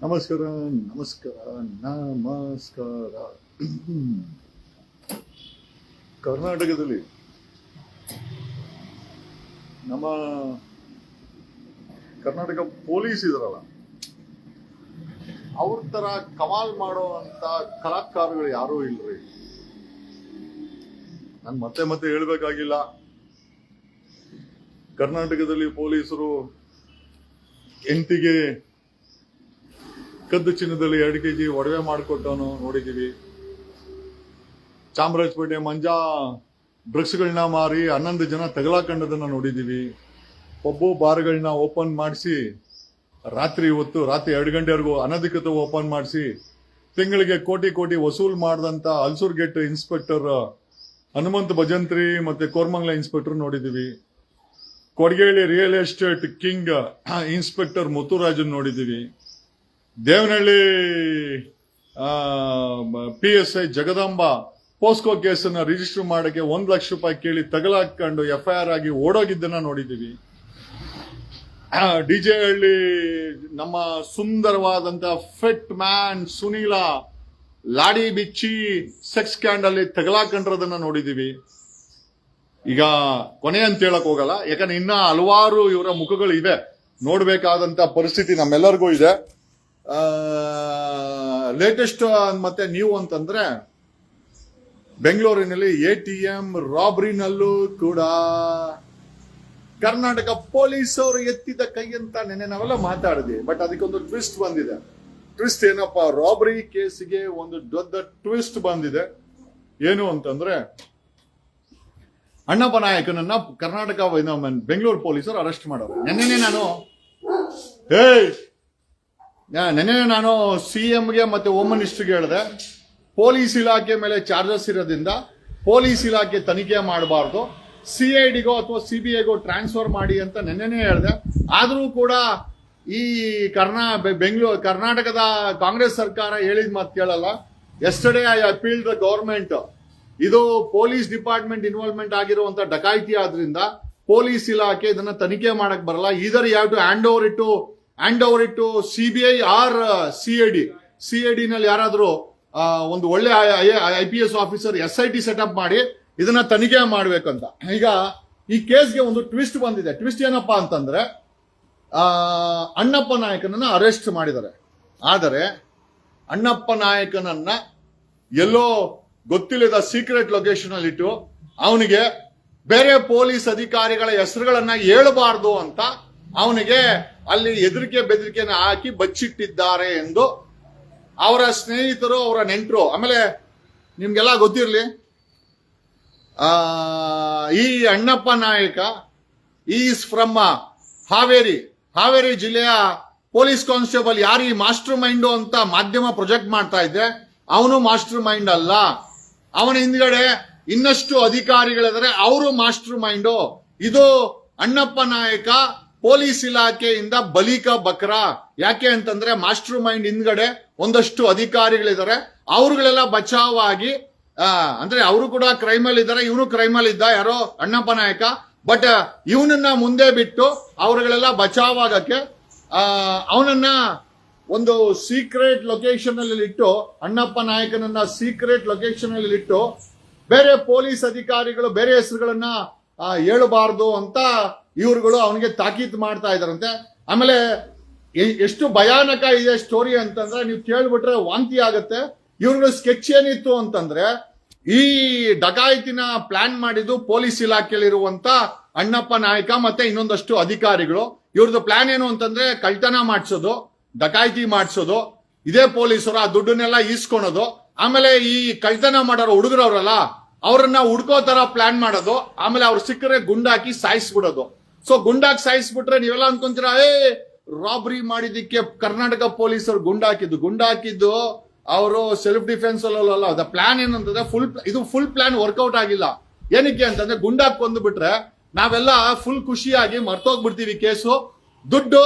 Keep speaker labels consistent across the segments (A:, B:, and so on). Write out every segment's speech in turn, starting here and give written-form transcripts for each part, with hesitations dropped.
A: ನಮಸ್ಕಾರ ನಮಸ್ಕಾರ ನಮಸ್ಕಾರ. ಕರ್ನಾಟಕದಲ್ಲಿ ನಮ್ಮ ಕರ್ನಾಟಕ ಪೊಲೀಸ್ ಇದ್ರಲ್ಲ, ಅವ್ರ ತರ ಕಮಾಲ್ ಮಾಡುವಂತ ಕಲಾಕಾರಗಳು ಯಾರೂ ಇಲ್ರಿ. ನಾನು ಮತ್ತೆ ಹೇಳ್ಬೇಕಾಗಿಲ್ಲ. ಕರ್ನಾಟಕದಲ್ಲಿ ಪೊಲೀಸರು ಎಂಟಿಗೆ ಕದ್ದು ಚಿನ್ನದಲ್ಲಿ 2 kg ಒಡವೆ ಮಾಡಿಕೊಟ್ಟವನು ನೋಡಿದೀವಿ. ಚಾಮರಾಜಪೇಟೆ ಮಂಜಾ ಡ್ರಗ್ಸ್ಗಳನ್ನ ಮಾರಿ 11 ಜನ ತಗಲಾಕೊಂಡದನ್ನ ನೋಡಿದೀವಿ. ಪಬ್ಬು ಬಾರ್ಗಳನ್ನ ಓಪನ್ ಮಾಡಿಸಿ ರಾತ್ರಿ 2 ಗಂಟೆವರೆಗೂ ಅನಧಿಕೃತ ಓಪನ್ ಮಾಡಿಸಿ ತಿಂಗಳಿಗೆ ಕೋಟಿ ವಸೂಲ್ ಮಾಡಿದಂತ ಹಲ್ಸೂರ್ ಗೇಟ್ ಇನ್ಸ್ಪೆಕ್ಟರ್ ಹನುಮಂತ್ ಭಜಂತ್ರಿ ಮತ್ತೆ ಕೋರ್ಮಂಗ್ಲ ಇನ್ಸ್ಪೆಕ್ಟರ್ ನೋಡಿದೀವಿ. ಕೊಡಗೇಳಿ ರಿಯಲ್ ಎಸ್ಟೇಟ್ ಕಿಂಗ್ ಇನ್ಸ್ಪೆಕ್ಟರ್ ಮುತ್ತುರಾಜನ್ ನೋಡಿದೀವಿ. Devanahalli PSI Jagadamba POCSO ಕೇಸನ್ನ register ಮಾಡಕ್ಕೆ 1 ಲಕ್ಷ ರೂಪಾಯಿ ಕೇಳಿ ತಗಲಾಕೊಂಡು FIR ಆಗಿ ಓಡೋಗಿದ್ದನ್ನ ನೋಡಿದೀವಿ. DJ ಹಳ್ಳಿ ನಮ್ಮ ಸುಂದರವಾದಂತ ಫಿಟ್ ಮ್ಯಾನ್ ಸುನೀಲ ಲಾಡಿ ಬಿಚ್ಚಿ ಸೆಕ್ಸ್ ಸ್ಕ್ಯಾಂಡಲ್ ತಗಲಾಕೊಂಡ್ರದನ್ನ ನೋಡಿದೀವಿ. ಈಗ ಕೊನೆ ಅಂತ ಹೇಳಕ್ ಹೋಗಲ್ಲ, ಯಾಕಂದ್ರೆ ಇನ್ನ ಹಲವಾರು ಇವರ ಮುಖಗಳು ಇದೆ, ನೋಡ್ಬೇಕಾದಂತ ಪರಿಸ್ಥಿತಿ ನಮ್ಮೆಲ್ಲರಿಗೂ ಇದೆ. ಲೇಟೆಸ್ಟ್ ಮತ್ತೆ ನ್ಯೂ ಅಂತಂದ್ರೆ ಬೆಂಗಳೂರಿನಲ್ಲಿ ATM ರಾಬ್ರಿನಲ್ಲೂ ಕೂಡ ಕರ್ನಾಟಕ ಪೊಲೀಸ್ ಅವರು ಎತ್ತಿದ ಕೈ ಅಂತ ನೆನ್ನೆ ನಾವೆಲ್ಲ ಮಾತಾಡಿದ್ವಿ. ಬಟ್ ಅದಕ್ಕೊಂದು ಟ್ವಿಸ್ಟ್ ಬಂದಿದೆ. ಟ್ವಿಸ್ಟ್ ಏನಪ್ಪಾ, ರಾಬ್ರಿ ಕೇಸಿಗೆ ಒಂದು ದೊಡ್ಡ ಟ್ವಿಸ್ಟ್ ಬಂದಿದೆ. ಏನು ಅಂತಂದ್ರೆ ಅಣ್ಣಪ್ಪ ನಾಯಕನನ್ನ ಕರ್ನಾಟಕ ಬೆಂಗಳೂರು ಪೊಲೀಸರು ಅರೆಸ್ಟ್ ಮಾಡೋರು. ನೆನ್ನೆ ನಾನು CMಗೆ ಮತ್ತೆ ಹೋಮ್ ಮಿನಿಸ್ಟರ್ಗೆ ಹೇಳಿದೆ, ಪೊಲೀಸ್ ಇಲಾಖೆ ಮೇಲೆ ಚಾರ್ಜಸ್ ಇರೋದ್ರಿಂದ ಪೊಲೀಸ್ ಇಲಾಖೆ ತನಿಖೆ ಮಾಡಬಾರ್ದು, CIDಗೋ ಅಥವಾ CBIಗೋ ಟ್ರಾನ್ಸ್ಫರ್ ಮಾಡಿ ಅಂತ ನೆನ್ನೆನೇ ಹೇಳಿದೆ. ಆದರೂ ಕೂಡ ಈ ಕರ್ನಾಟಕದ ಕಾಂಗ್ರೆಸ್ ಸರ್ಕಾರ ಹೇಳಿದ ಮಾತು ಕೇಳಲ್ಲ. Yesterday I appeal the government. ಇದು ಪೊಲೀಸ್ ಡಿಪಾರ್ಟ್ಮೆಂಟ್ ಇನ್ವಾಲ್ವ್ಮೆಂಟ್ ಆಗಿರುವಂತ ಡಕಾಯಿತಿ ಆದ್ರಿಂದ ಪೊಲೀಸ್ ಇಲಾಖೆ ಇದನ್ನ ತನಿಖೆ ಮಾಡಕ್ ಬರಲ್ಲ. ಇದರ್ you have to hand over it to CBI or CID ನಲ್ಲಿ ಯಾರಾದ್ರೂ ಒಂದು ಒಳ್ಳೆ IPS ಆಫೀಸರ್ SIT ಸೆಟಪ್ ಮಾಡಿ ಇದನ್ನ ತನಿಖೆ ಮಾಡ್ಬೇಕಂತ. ಈಗ ಈ ಕೇಸ್ಗೆ ಒಂದು ಟ್ವಿಸ್ಟ್ ಬಂದಿದೆ. ಟ್ವಿಸ್ಟ್ ಏನಪ್ಪಾ ಅಂತಂದ್ರೆ ಅಣ್ಣಪ್ಪ ನಾಯಕನನ್ನ ಅರೆಸ್ಟ್ ಮಾಡಿದ್ದಾರೆ. ಆದರೆ ಅಣ್ಣಪ್ಪ ನಾಯಕನನ್ನ ಎಲ್ಲೋ ಗೊತ್ತಿಲ್ಲದ ಸೀಕ್ರೆಟ್ ಲೊಕೇಶನ್ ಅಲ್ಲಿ ಇಟ್ಟು ಅವನಿಗೆ ಬೇರೆ ಪೊಲೀಸ್ ಅಧಿಕಾರಿಗಳ ಹೆಸರುಗಳನ್ನ ಹೇಳಬಾರ್ದು ಅಂತ ಅವನಿಗೆ ಅಲ್ಲಿ ಬೆದರಿಕೆನ ಹಾಕಿ ಬಚ್ಚಿಟ್ಟಿದ್ದಾರೆ ಎಂದು ಅವರ ಸ್ನೇಹಿತರು, ಅವರ ನೆಂಟರು, ಆಮೇಲೆ ನಿಮ್ಗೆಲ್ಲ ಗೊತ್ತಿರಲಿ, ಈ ಅಣ್ಣಪ್ಪ ನಾಯಕ ಈಸ್ ಫ್ರಮ್ ಹಾವೇರಿ ಜಿಲ್ಲೆಯ ಪೊಲೀಸ್ ಕಾನ್ಸ್ಟೇಬಲ್. ಯಾರು ಈ ಮಾಸ್ಟರ್ ಮೈಂಡು ಅಂತ ಮಾಧ್ಯಮ ಪ್ರೊಜೆಕ್ಟ್ ಮಾಡ್ತಾ ಇದ್ದೆ, ಅವನು ಮಾಸ್ಟರ್ ಮೈಂಡ್ ಅಲ್ಲ. ಅವನ ಹಿಂದ್ಗಡೆ ಇನ್ನಷ್ಟು ಅಧಿಕಾರಿಗಳಿದ್ದಾರೆ, ಅವರು ಮಾಸ್ಟರ್ ಮೈಂಡು. ಇದು ಅಣ್ಣಪ್ಪ ನಾಯಕ ಪೊಲೀಸ್ ಇಲಾಖೆಯಿಂದ ಬಲಿಕ ಬಕ್ರ. ಯಾಕೆ ಅಂತಂದ್ರೆ ಮಾಸ್ಟರ್ ಮೈಂಡ್ ಹಿಂದ್ಗಡೆ ಒಂದಷ್ಟು ಅಧಿಕಾರಿಗಳಿದ್ದಾರೆ, ಅವ್ರುಗಳೆಲ್ಲ ಬಚಾವಾಗಿ, ಅಂದ್ರೆ ಅವರು ಕೂಡ ಕ್ರೈಮಲ್ ಇದ್ದಾರೆ, ಇವನು ಕ್ರೈಮಲ್ ಇದ್ದ, ಯಾರೋ ಅಣ್ಣಪ್ಪ ನಾಯಕ. ಬಟ್ ಇವನನ್ನ ಮುಂದೆ ಬಿಟ್ಟು ಅವರುಗಳೆಲ್ಲ ಬಚಾವಾಗಕ್ಕೆ ಅವನನ್ನ ಒಂದು ಸೀಕ್ರೆಟ್ ಲೊಕೇಶನ್ ಅಲ್ಲಿ ಇಟ್ಟು, ಅಣ್ಣಪ್ಪ ನಾಯಕನನ್ನ ಸೀಕ್ರೆಟ್ ಲೊಕೇಶನ್ ಅಲ್ಲಿ ಇಟ್ಟು ಬೇರೆ ಪೊಲೀಸ್ ಅಧಿಕಾರಿಗಳು ಬೇರೆ ಹೆಸರುಗಳನ್ನ ಹೇಳಬಾರ್ದು ಅಂತ ಇವ್ರುಗಳು ಅವನಿಗೆ ತಾಕೀತ್ ಮಾಡ್ತಾ ಇದಾರಂತೆ. ಆಮೇಲೆ ಎಷ್ಟು ಭಯಾನಕ ಇದೆ ಸ್ಟೋರಿ ಅಂತಂದ್ರೆ ನೀವು ಕೇಳ್ಬಿಟ್ರೆ ವಾಂತಿ ಆಗತ್ತೆ. ಇವ್ರುಗಳ ಸ್ಕೆಚ್ ಏನಿತ್ತು ಅಂತಂದ್ರೆ, ಈ ಡಕಾಯಿತಿನ ಪ್ಲಾನ್ ಮಾಡಿದ್ದು ಪೊಲೀಸ್ ಇಲಾಖೆಯಲ್ಲಿರುವಂತ ಅಣ್ಣಪ್ಪ ನಾಯಕ ಮತ್ತೆ ಇನ್ನೊಂದಷ್ಟು ಅಧಿಕಾರಿಗಳು. ಇವ್ರದ್ದು ಪ್ಲಾನ್ ಏನು ಅಂತಂದ್ರೆ ಕಳ್ತನ ಮಾಡಿಸೋದು, ಡಕಾಯಿತಿ ಮಾಡಿಸೋದು, ಇದೇ ಪೊಲೀಸರು ಆ ದುಡ್ಡನ್ನೆಲ್ಲ ಈಸ್ಕೊಳೋದು. ಆಮೇಲೆ ಈ ಕಳ್ತನ ಮಾಡೋರು ಹುಡುಗರವ್ರಲ್ಲ, ಅವ್ರನ್ನ ಹುಡ್ಕೋ ತರ ಪ್ಲಾನ್ ಮಾಡೋದು. ಆಮೇಲೆ ಅವ್ರು ಸಿಕ್ಕರೆ ಗುಂಡಾಕಿ ಸಾಯಿಸ್ಬಿಡೋದು. ಸೊ ಗುಂಡಾಕಿ ಸಾಯಿಸ್ಬಿಟ್ರೆ ನೀವೆಲ್ಲ ಅನ್ಕೊಂತೀರಾ, ರಾಬ್ರಿ ಮಾಡಿದ್ದಕ್ಕೆ ಕರ್ನಾಟಕ ಪೊಲೀಸರು ಗುಂಡಾಕಿದ್ದು ಅವರು ಸೆಲ್ಫ್ ಡಿಫೆನ್ಸ್ ಅಲ್ಲ. ದ ಪ್ಲಾನ್ ಏನಂತಂದ್ರೆ ಫುಲ್ ಪ್ಲಾನ್ ವರ್ಕೌಟ್ ಆಗಿಲ್ಲ. ಏನಕ್ಕೆ ಅಂತಂದ್ರೆ ಗುಂಡಾಕ್ ಕೊಂದ್ಬಿಟ್ರೆ ನಾವೆಲ್ಲ ಫುಲ್ ಖುಷಿಯಾಗಿ ಮರ್ತೋಗ್ಬಿಡ್ತೀವಿ. ಕೇಸು, ದುಡ್ಡು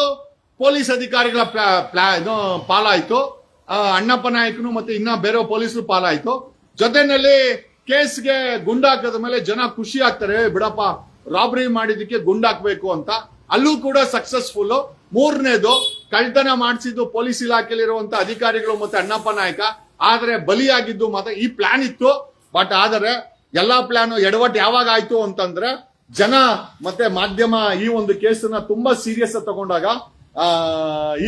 A: ಪೊಲೀಸ್ ಅಧಿಕಾರಿಗಳ ಪಾಲಾಯ್ತು, ಅಣ್ಣಪ್ಪ ನಾಯಕನು ಮತ್ತೆ ಇನ್ನ ಬೇರೆ ಪೊಲೀಸರು ಪಾಲಾಯ್ತು. ಜೊತೆನಲ್ಲಿ ಕೇಸ್ಗೆ ಗುಂಡಾಕದ ಮೇಲೆ ಜನ ಖುಷಿ ಆಗ್ತಾರೆ, ಬಿಡಪ್ಪ ರಾಬ್ರಿ ಮಾಡಿದಕ್ಕೆ ಗುಂಡಾಕ್ಬೇಕು ಅಂತ. ಅಲ್ಲೂ ಕೂಡ ಸಕ್ಸಸ್ಫುಲ್. ಮೂರನೇದು ಕಳ್ತನ ಮಾಡಿಸಿದ್ದು ಪೊಲೀಸ್ ಇಲಾಖೆಯಲ್ಲಿರುವಂತ ಅಧಿಕಾರಿಗಳು ಮತ್ತೆ ಅಣ್ಣಪ್ಪ ನಾಯಕ. ಆದ್ರೆ ಬಲಿಯಾಗಿದ್ದು ಮತ್ತೆ ಈ ಪ್ಲಾನ್ ಇತ್ತು. ಬಟ್ ಆದರೆ ಎಲ್ಲಾ ಪ್ಲಾನ್ ಎಡವಟ್ ಯಾವಾಗ ಆಯ್ತು ಅಂತಂದ್ರೆ ಜನ ಮತ್ತೆ ಮಾಧ್ಯಮ ಈ ಒಂದು ಕೇಸನ್ನ ತುಂಬಾ ಸೀರಿಯಸ್ ತಗೊಂಡಾಗ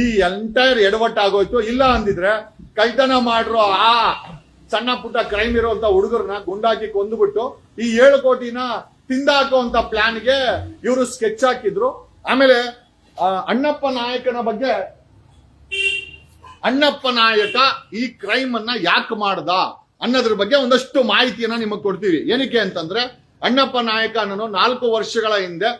A: ಈ ಎಂಟೈರ್ ಎಡವಟ್ ಆಗೋಯ್ತು. ಇಲ್ಲ ಅಂದಿದ್ರೆ ಕಳ್ತನ ಮಾಡಿರೋ ಆ ಸಣ್ಣ ಪುಟ್ಟ ಕ್ರೈಮ್ ಇರುವಂತ ಹುಡುಗರನ್ನ ಗುಂಡಾಕಿ ಕೊಂದುಬಿಟ್ಟು ಈ 7 ಕೋಟಿನ ತಿಂದಾಕುವಂತ ಪ್ಲಾನ್ಗೆ ಇವರು ಸ್ಕೆಚ್ ಹಾಕಿದ್ರು. ಆಮೇಲೆ ಅಣ್ಣಪ್ಪ ನಾಯಕನ ಬಗ್ಗೆ, ಅಣ್ಣಪ್ಪ ನಾಯಕ ಈ ಕ್ರೈಮ್ ಅನ್ನ ಯಾಕೆ ಮಾಡ್ದ ಅನ್ನೋದ್ರ ಬಗ್ಗೆ ಒಂದಷ್ಟು ಮಾಹಿತಿಯನ್ನ ನಿಮಗೆ ಕೊಡ್ತೀವಿ. ಏನಕ್ಕೆ ಅಂತಂದ್ರೆ ಅಣ್ಣಪ್ಪ ನಾಯಕ ಅನ್ನೋನು 4 ವರ್ಷಗಳ ಹಿಂದೆ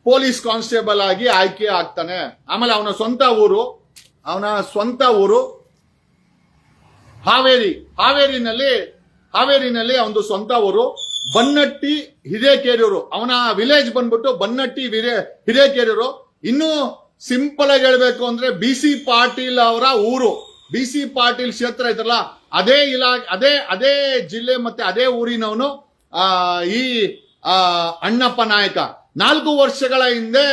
A: ಪೊಲೀಸ್ ಕಾನ್ಸ್ಟೇಬಲ್ ಆಗಿ ಆಯ್ಕೆ ಆಗ್ತಾನೆ. ಆಮೇಲೆ ಅವನ ಸ್ವಂತ ಊರು ಹಾವೇರಿನಲ್ಲಿ ಅವನದು ಸ್ವಂತ ಊರು ಬನ್ನಟ್ಟಿ ಹಿರೇಕೆರೂರು. ಅವನ ವಿಲೇಜ್ ಬಂದ್ಬಿಟ್ಟು ಬನ್ನಟ್ಟಿ ಹಿರೇಕೆರೂರು. ಇನ್ನು ಸಿಂಪಲ್ ಆಗಿ ಹೇಳ್ಬೇಕು ಅಂದ್ರೆ BC ಪಾಟೀಲ್ ಅವರ ಊರು. BC ಪಾಟೀಲ್ ಕ್ಷೇತ್ರ ಐತಲ್ಲ, ಅದೇ ಜಿಲ್ಲೆ ಮತ್ತೆ ಅದೇ ಊರಿನವನು ಈ ಅಣ್ಣಪ್ಪ ನಾಯಕ. 4 ವರ್ಷಗಳ ಹಿಂದೆ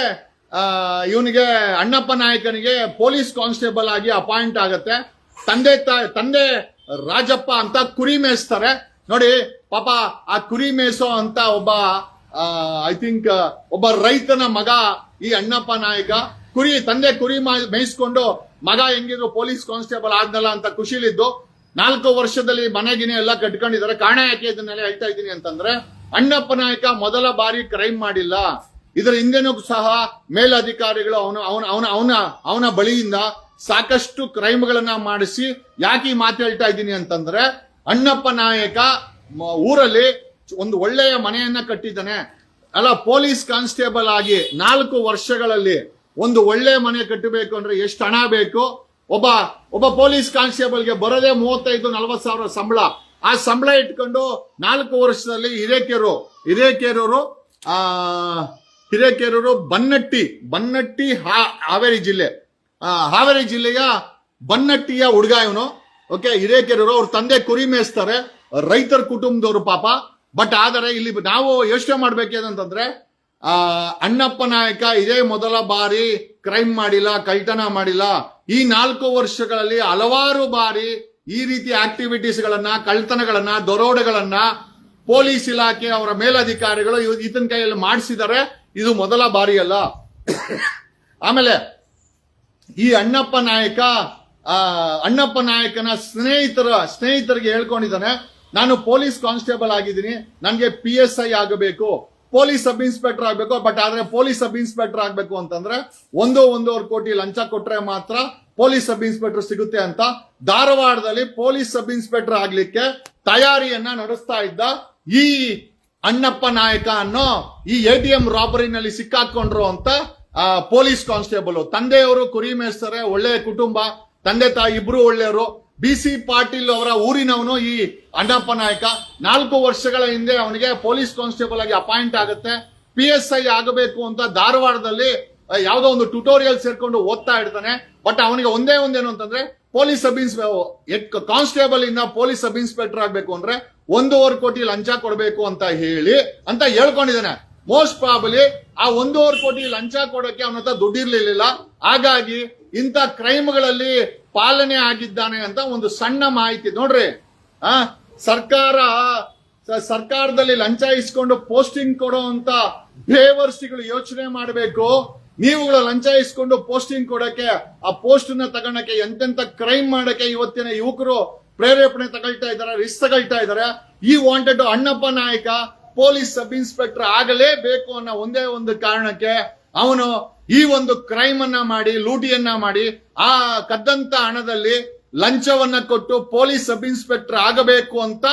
A: ಇವನಿಗೆ ಅಣ್ಣಪ್ಪ ನಾಯಕನಿಗೆ ಪೊಲೀಸ್ ಕಾನ್ಸ್ಟೇಬಲ್ ಆಗಿ ಅಪಾಯಿಂಟ್ ಆಗತ್ತೆ. ತಂದೆ ರಾಜಪ್ಪ ಅಂತ ಕುರಿ ಮೇಯಿಸ್ತಾರೆ ನೋಡಿ. ಪಾಪ ಆ ಕುರಿ ಮೇಯಿಸೋ ಅಂತ ಒಬ್ಬ ರೈತನ ಮಗ ಈ ಅಣ್ಣಪ್ಪ ನಾಯಕ. ತಂದೆ ಕುರಿ ಮೇಯಿಸ್ಕೊಂಡು ಮಗ ಹೆಂಗಿದ್ರು ಪೊಲೀಸ್ ಕಾನ್ಸ್ಟೇಬಲ್ ಆದ್ನಲ್ಲ ಅಂತ ಖುಷಿಲಿದ್ದು 4 ವರ್ಷದಲ್ಲಿ ಮನೆಗಿನೇ ಎಲ್ಲ ಕಟ್ಕೊಂಡಿದ್ದಾರೆ. ಕಾರಣ ಯಾಕೆ ಇದನ್ನೆಲ್ಲ ಹೇಳ್ತಾ ಇದ್ದೀನಿ ಅಂತಂದ್ರೆ ಅಣ್ಣಪ್ಪ ನಾಯಕ ಮೊದಲ ಬಾರಿ ಕ್ರೈಮ್ ಮಾಡಿಲ್ಲ. ಇದರ ಹಿಂದೆನೂ ಸಹ ಮೇಲಧಿಕಾರಿಗಳು ಅವನ ಬಳಿಯಿಂದ ಸಾಕಷ್ಟು ಕ್ರೈಮ್ಗಳನ್ನ ಮಾಡಿಸಿ. ಯಾಕೆ ಈ ಮಾತು ಹೇಳ್ತಾ ಇದ್ದೀನಿ ಅಂತಂದ್ರೆ ಅಣ್ಣಪ್ಪ ನಾಯಕ ಊರಲ್ಲಿ ಒಂದು ಒಳ್ಳೆಯ ಮನೆಯನ್ನ ಕಟ್ಟಿದ್ದಾನೆ. ಪೊಲೀಸ್ ಕಾನ್ಸ್ಟೇಬಲ್ ಆಗಿ 4 ವರ್ಷಗಳಲ್ಲಿ ಒಂದು ಒಳ್ಳೆ ಮನೆ ಕಟ್ಟಬೇಕು ಅಂದ್ರೆ ಎಷ್ಟು ಹಣ ಬೇಕು? ಒಬ್ಬ ಪೊಲೀಸ್ ಕಾನ್ಸ್ಟೇಬಲ್ಗೆ ಬರೋದೇ 35-40 ಸಾವಿರ ಸಂಬಳ. ಆ ಸಂಬಳ ಇಟ್ಕೊಂಡು 4 ವರ್ಷದಲ್ಲಿ ಹಿರೇಕೆರೂರು ಬನ್ನಟ್ಟಿ ಹಾವೇರಿ ಜಿಲ್ಲೆಯ ಬನ್ನಟ್ಟಿಯ ಹುಡುಗ ಇವನು. ಓಕೆ, ಹಿರೇಕೆರೂರು. ಅವ್ರ ತಂದೆ ಕುರಿ ಮೇಯಿಸ್ತಾರೆ, ರೈತರ ಕುಟುಂಬದವರು ಪಾಪ. ಬಟ್ ಆದರೆ ಇಲ್ಲಿ ನಾವು ಯೋಚನೆ ಮಾಡ್ಬೇಕೇನಂತಂದ್ರೆ ಅಣ್ಣಪ್ಪ ನಾಯಕ ಇದೇ ಮೊದಲ ಬಾರಿ ಕ್ರೈಮ್ ಮಾಡಿಲ್ಲ, ಕಳ್ತನ ಮಾಡಿಲ್ಲ. ಈ 4 ವರ್ಷಗಳಲ್ಲಿ ಹಲವಾರು ಬಾರಿ ಈ ರೀತಿ ಆಕ್ಟಿವಿಟೀಸ್ ಗಳನ್ನ, ಕಳ್ತನಗಳನ್ನ, ದರೋಡೆಗಳನ್ನ ಪೊಲೀಸ್ ಇಲಾಖೆ ಅವರ ಮೇಲಧಿಕಾರಿಗಳು ಈತನ ಕೈಯಲ್ಲಿ ಮಾಡಿಸಿದ್ದಾರೆ. ಇದು ಮೊದಲ ಬಾರಿ ಅಲ್ಲ. ಆಮೇಲೆ ಈ ಅಣ್ಣಪ್ಪ ನಾಯಕನ ಸ್ನೇಹಿತರಿಗೆ ಹೇಳ್ಕೊಂಡಿದ್ದಾನೆ, ನಾನು ಪೊಲೀಸ್ ಕಾನ್ಸ್ಟೇಬಲ್ ಆಗಿದ್ದೀನಿ, ನನಗೆ PSI ಆಗಬೇಕು, ಪೊಲೀಸ್ ಸಬ್ ಇನ್ಸ್ಪೆಕ್ಟರ್ ಆಗ್ಬೇಕು. ಬಟ್ ಆದ್ರೆ ಪೊಲೀಸ್ ಸಬ್ ಇನ್ಸ್ಪೆಕ್ಟರ್ ಆಗ್ಬೇಕು ಅಂತಂದ್ರೆ 1.5 ಕೋಟಿ ಲಂಚ ಕೊಟ್ರೆ ಮಾತ್ರ ಪೊಲೀಸ್ ಸಬ್ ಇನ್ಸ್ಪೆಕ್ಟರ್ ಸಿಗುತ್ತೆ ಅಂತ ಧಾರವಾಡದಲ್ಲಿ ಪೊಲೀಸ್ ಸಬ್ ಇನ್ಸ್ಪೆಕ್ಟರ್ ಆಗ್ಲಿಕ್ಕೆ ತಯಾರಿಯನ್ನ ನಡೆಸ್ತಾ ಇದ್ದ ಈ ಅಣ್ಣಪ್ಪ ನಾಯಕ ಅನ್ನೋ ಈ ATM ರಾಬರಿನಲ್ಲಿ ಸಿಕ್ಕಾಕೊಂಡ್ರು ಅಂತ ಪೊಲೀಸ್ ಕಾನ್ಸ್ಟೇಬಲ್. ತಂದೆಯವರು ಕುರಿ ಮೇಯಿಸ್ತಾರೆ, ಒಳ್ಳೆಯ ಕುಟುಂಬ, ತಂದೆ ತಾಯಿ ಇಬ್ರು ಒಳ್ಳೆಯವರು. BC ಪಾಟೀಲ್ ಅವರ ಊರಿನವನು ಈ ಅಣ್ಣಪ್ಪ ನಾಯಕ. 4 ವರ್ಷಗಳ ಹಿಂದೆ ಅವನಿಗೆ ಪೊಲೀಸ್ ಕಾನ್ಸ್ಟೇಬಲ್ ಆಗಿ ಅಪಾಯಿಂಟ್ ಆಗುತ್ತೆ. PSI ಆಗಬೇಕು ಅಂತ ಧಾರವಾಡದಲ್ಲಿ ಯಾವುದೋ ಒಂದು ಟ್ಯುಟೋರಿಯಲ್ ಸೇರ್ಕೊಂಡು ಓದ್ತಾ ಇರ್ತಾನೆ. ಬಟ್ ಅವನಿಗೆ ಒಂದೇನು ಅಂತಂದ್ರೆ ಪೊಲೀಸ್ ಸಬ್ ಕಾನ್ಸ್ಟೇಬಲ್ ಇಂದ ಪೊಲೀಸ್ ಸಬ್ ಇನ್ಸ್ಪೆಕ್ಟರ್ ಆಗ್ಬೇಕು ಅಂದ್ರೆ 1.5 ಕೋಟಿ ಲಂಚ ಕೊಡಬೇಕು ಅಂತ ಹೇಳ್ಕೊಂಡಿದ್ದಾನೆ. ಮೋಸ್ಟ್ ಪ್ರಾಬಲಿ ಆ 1.5 ಕೋಟಿ ಲಂಚ ಕೊಡೋಕೆ ಅವನ ಹತ್ರ ದುಡ್ಡಿರ್ಲಿಲ್ಲ. ಹಾಗಾಗಿ ಇಂಥ ಕ್ರೈಮ್ಗಳಲ್ಲಿ ಪಾಲನೆ ಆಗಿದ್ದಾನೆ ಅಂತ ಒಂದು ಸಣ್ಣ ಮಾಹಿತಿ ನೋಡ್ರಿ. ಸರ್ಕಾರದಲ್ಲಿ ಲಂಚ ಇಸ್ಕೊಂಡು ಪೋಸ್ಟಿಂಗ್ ಕೊಡೋ ಅಂತ ಬೇವರ್ಸಿಗಳು ಯೋಚನೆ ಮಾಡಬೇಕು. ನೀವುಗಳ ಲಂಚ ಇಸ್ಕೊಂಡು ಪೋಸ್ಟಿಂಗ್ ಕೊಡಕ್ಕೆ, ಆ ಪೋಸ್ಟ್ ನ ತಗೊಳಕ್ಕೆ, ಎಂತೆಂತ ಕ್ರೈಮ್ ಮಾಡಕ್ಕೆ ಇವತ್ತಿನ ಯುವಕರು ಪ್ರೇರೇಪಣೆ ತಗೊಳ್ತಾ ಇದ್ದಾರೆ, ರಿಸ್ಕ್ ತಗೊಳ್ತಾ ಇದ್ದಾರೆ. ಈ ವಾಂಟೆಡ್ ಅಣ್ಣಪ್ಪ ನಾಯಕ ಪೊಲೀಸ್ ಸಬ್ ಇನ್ಸ್ಪೆಕ್ಟರ್ ಆಗಲೇಬೇಕು ಅನ್ನೋ ಒಂದೇ ಒಂದು ಕಾರಣಕ್ಕೆ ಅವನು ಈ ಒಂದು ಕ್ರೈಮ್ ಅನ್ನ ಮಾಡಿ, ಲೂಟಿಯನ್ನ ಮಾಡಿ, ಆ ಕದ್ದಂತ ಹಣದಲ್ಲಿ ಲಂಚವನ್ನ ಕೊಟ್ಟು ಪೊಲೀಸ್ ಸಬ್ ಇನ್ಸ್ಪೆಕ್ಟರ್ ಆಗಬೇಕು ಅಂತ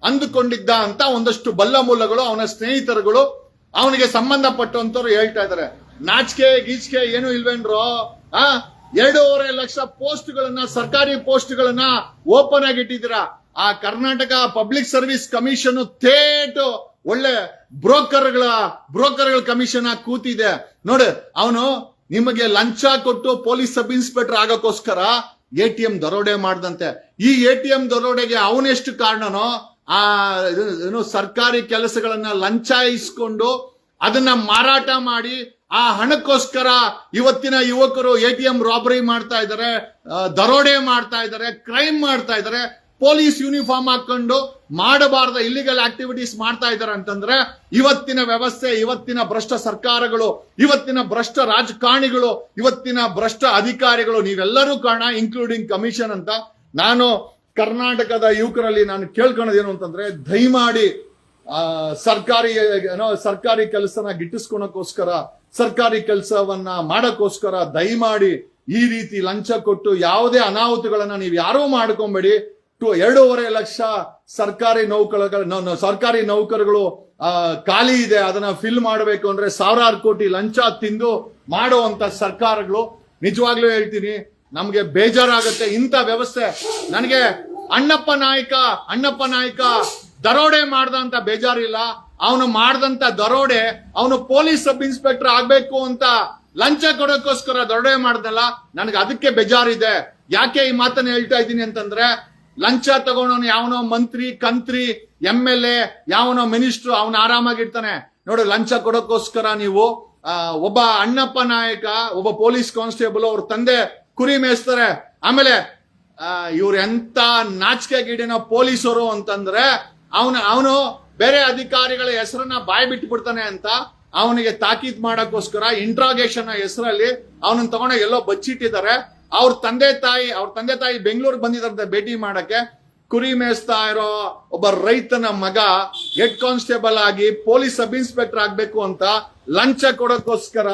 A: ಅಂದುಕೊಂಡಿದ್ದ ಅಂತ ಒಂದಷ್ಟು ಬಲ್ಲ ಮೂಲಗಳು, ಅವನ ಸ್ನೇಹಿತರುಗಳು, ಅವನಿಗೆ ಸಂಬಂಧಪಟ್ಟಂತವ್ರು ಹೇಳ್ತಾ ಇದ್ದಾರೆ. ನಾಚಿಕೆ ಗೀಚಿಕೆ ಏನು ಇಲ್ವೇನ್ರೋ? 2.5 ಲಕ್ಷ ಪೋಸ್ಟ್ಗಳನ್ನ, ಸರ್ಕಾರಿ ಪೋಸ್ಟ್ಗಳನ್ನ ಓಪನ್ ಆಗಿ ಇಟ್ಟಿದ್ದೀರಾ. ಆ ಕರ್ನಾಟಕ ಪಬ್ಲಿಕ್ ಸರ್ವಿಸ್ ಕಮಿಷನ್ ಥೇಟ್ ಒಳ್ಳೆ ಬ್ರೋಕರ್ಗಳ ಕಮಿಷನ್ ಕೂತಿದೆ ನೋಡಿ. ಅವನು ನಿಮಗೆ ಲಂಚ ಕೊಟ್ಟು ಪೊಲೀಸ್ ಸಬ್ ಇನ್ಸ್ಪೆಕ್ಟರ್ ಆಗೋಕ್ಕೋಸ್ಕರ ATM ದರೋಡೆ ಮಾಡ್ದಂತೆ. ಈ ATM ದರೋಡೆಗೆ ಅವನೆಷ್ಟು ಕಾರಣನೋ, ಸರ್ಕಾರಿ ಕೆಲಸಗಳನ್ನ ಲಂಚ ಇಸ್ಕೊಂಡು ಅದನ್ನ ಮಾರಾಟ ಮಾಡಿ ಆ ಹಣಕ್ಕೋಸ್ಕರ ಇವತ್ತಿನ ಯುವಕರು ATM ರಾಬರಿ ಮಾಡ್ತಾ ಇದ್ದಾರೆ, ದರೋಡೆ ಮಾಡ್ತಾ ಇದ್ದಾರೆ, ಕ್ರೈಮ್ ಮಾಡ್ತಾ ಇದ್ದಾರೆ, ಪೊಲೀಸ್ ಯೂನಿಫಾರ್ಮ್ ಹಾಕೊಂಡು ಮಾಡಬಾರದ ಇಲ್ಲಿಗಲ್ ಆಕ್ಟಿವಿಟೀಸ್ ಮಾಡ್ತಾ ಇದ್ದಾರೆ ಅಂತಂದ್ರೆ ಇವತ್ತಿನ ವ್ಯವಸ್ಥೆ, ಇವತ್ತಿನ ಭ್ರಷ್ಟ ಸರ್ಕಾರಗಳು, ಇವತ್ತಿನ ಭ್ರಷ್ಟ ರಾಜಕಾರಣಿಗಳು, ಇವತ್ತಿನ ಭ್ರಷ್ಟ ಅಧಿಕಾರಿಗಳು ನೀವೆಲ್ಲರೂ ಕಾರಣ, ಇನ್ಕ್ಲೂಡಿಂಗ್ ಕಮಿಷನ್ ಅಂತ. ನಾನು ಕರ್ನಾಟಕದ ಯುವಕರಲ್ಲಿ ನಾನು ಕೇಳ್ಕೊಳ್ಳೋದೇನು ಅಂತಂದ್ರೆ, ದಯಮಾಡಿ ಸರ್ಕಾರಿ ಕೆಲಸನ ಗಿಟ್ಟಿಸ್ಕೊಳಕ್ಕೋಸ್ಕರ, ಸರ್ಕಾರಿ ಕೆಲಸವನ್ನ ಮಾಡಕ್ಕೋಸ್ಕರ ದಯಮಾಡಿ ಈ ರೀತಿ ಲಂಚ ಕೊಟ್ಟು ಯಾವುದೇ ಅನಾಹುತಗಳನ್ನ ನೀವು ಯಾರೂ ಮಾಡ್ಕೊಂಬೇಡಿ. 2.5 ಲಕ್ಷ ಸರ್ಕಾರಿ ನೌಕರಗಳು ಖಾಲಿ ಇದೆ, ಅದನ್ನ ಫಿಲ್ ಮಾಡಬೇಕು ಅಂದ್ರೆ ಸಾವಿರಾರು ಕೋಟಿ ಲಂಚ ತಿಂದು ಮಾಡುವಂತ ಸರ್ಕಾರಗಳು. ನಿಜವಾಗ್ಲೂ ಹೇಳ್ತೀನಿ, ನಮ್ಗೆ ಬೇಜಾರಾಗುತ್ತೆ ಇಂಥ ವ್ಯವಸ್ಥೆ. ನನಗೆ ಅಣ್ಣಪ್ಪ ನಾಯ್ಕ ದರೋಡೆ ಮಾಡ್ದಂತ ಬೇಜಾರಿಲ್ಲ. ಅವನು ಮಾಡ್ದಂತ ದರೋಡೆ, ಅವನು ಪೊಲೀಸ್ ಸಬ್ ಇನ್ಸ್ಪೆಕ್ಟರ್ ಆಗ್ಬೇಕು ಅಂತ ಲಂಚ ಕೊಡೋಕ್ಕೋಸ್ಕರ ದರೋಡೆ ಮಾಡ್ದಲ್ಲ, ನನಗೆ ಅದಕ್ಕೆ ಬೇಜಾರಿದೆ. ಯಾಕೆ ಈ ಮಾತನ್ನ ಹೇಳ್ತಾ ಇದ್ದೀನಿ ಅಂತಂದ್ರೆ, ಲಂಚ ತಗೊಂಡವನು ಯಾವನೋ ಮಂತ್ರಿ, ಕಂತ್ರಿ, MLA, ಯಾವನೋ ಮಿನಿಸ್ಟ್ರು, ಅವನು ಆರಾಮಾಗಿರ್ತಾನೆ. ನೋಡಿ, ಲಂಚ ಕೊಡೋಕ್ಕೋಸ್ಕರ ನೀವು ಒಬ್ಬ ಅಣ್ಣಪ್ಪ ನಾಯಕ, ಒಬ್ಬ ಪೊಲೀಸ್ ಕಾನ್ಸ್ಟೇಬಲ್, ಅವ್ರ ತಂದೆ ಕುರಿ ಮೇಯಿಸ್ತಾರೆ. ಆಮೇಲೆ ಇವ್ರ ಎಂತ ನಾಚಿಕೆಗೀಡಿನ ಪೊಲೀಸರು ಅಂತಂದ್ರೆ, ಅವನು ಬೇರೆ ಅಧಿಕಾರಿಗಳ ಹೆಸರನ್ನ ಬಾಯಿ ಬಿಟ್ಬಿಡ್ತಾನೆ ಅಂತ ಅವನಿಗೆ ತಾಕೀತ್ ಮಾಡಕ್ಕೋಸ್ಕರ ಇಂಟ್ರಾಗೇಷನ್ ಹೆಸರಲ್ಲಿ ಅವನನ್ನ ತಗೊಂಡ ಎಲ್ಲೋ ಬಚ್ಚಿಟ್ಟಿದ್ದಾರೆ. ಅವ್ರ ತಂದೆ ತಾಯಿ ಬೆಂಗಳೂರಿಗೆ ಬಂದಿದ್ದಾರೆ ಭೇಟಿ ಮಾಡಕ್ಕೆ. ಕುರಿ ಮೇಯಿಸ್ತಾ ಇರೋ ಒಬ್ಬ ರೈತನ ಮಗ ಹೆಡ್ ಕಾನ್ಸ್ಟೇಬಲ್ ಆಗಿ ಪೊಲೀಸ್ ಸಬ್ ಇನ್ಸ್ಪೆಕ್ಟರ್ ಆಗ್ಬೇಕು ಅಂತ ಲಂಚ ಕೊಡೋಕ್ಕೋಸ್ಕರ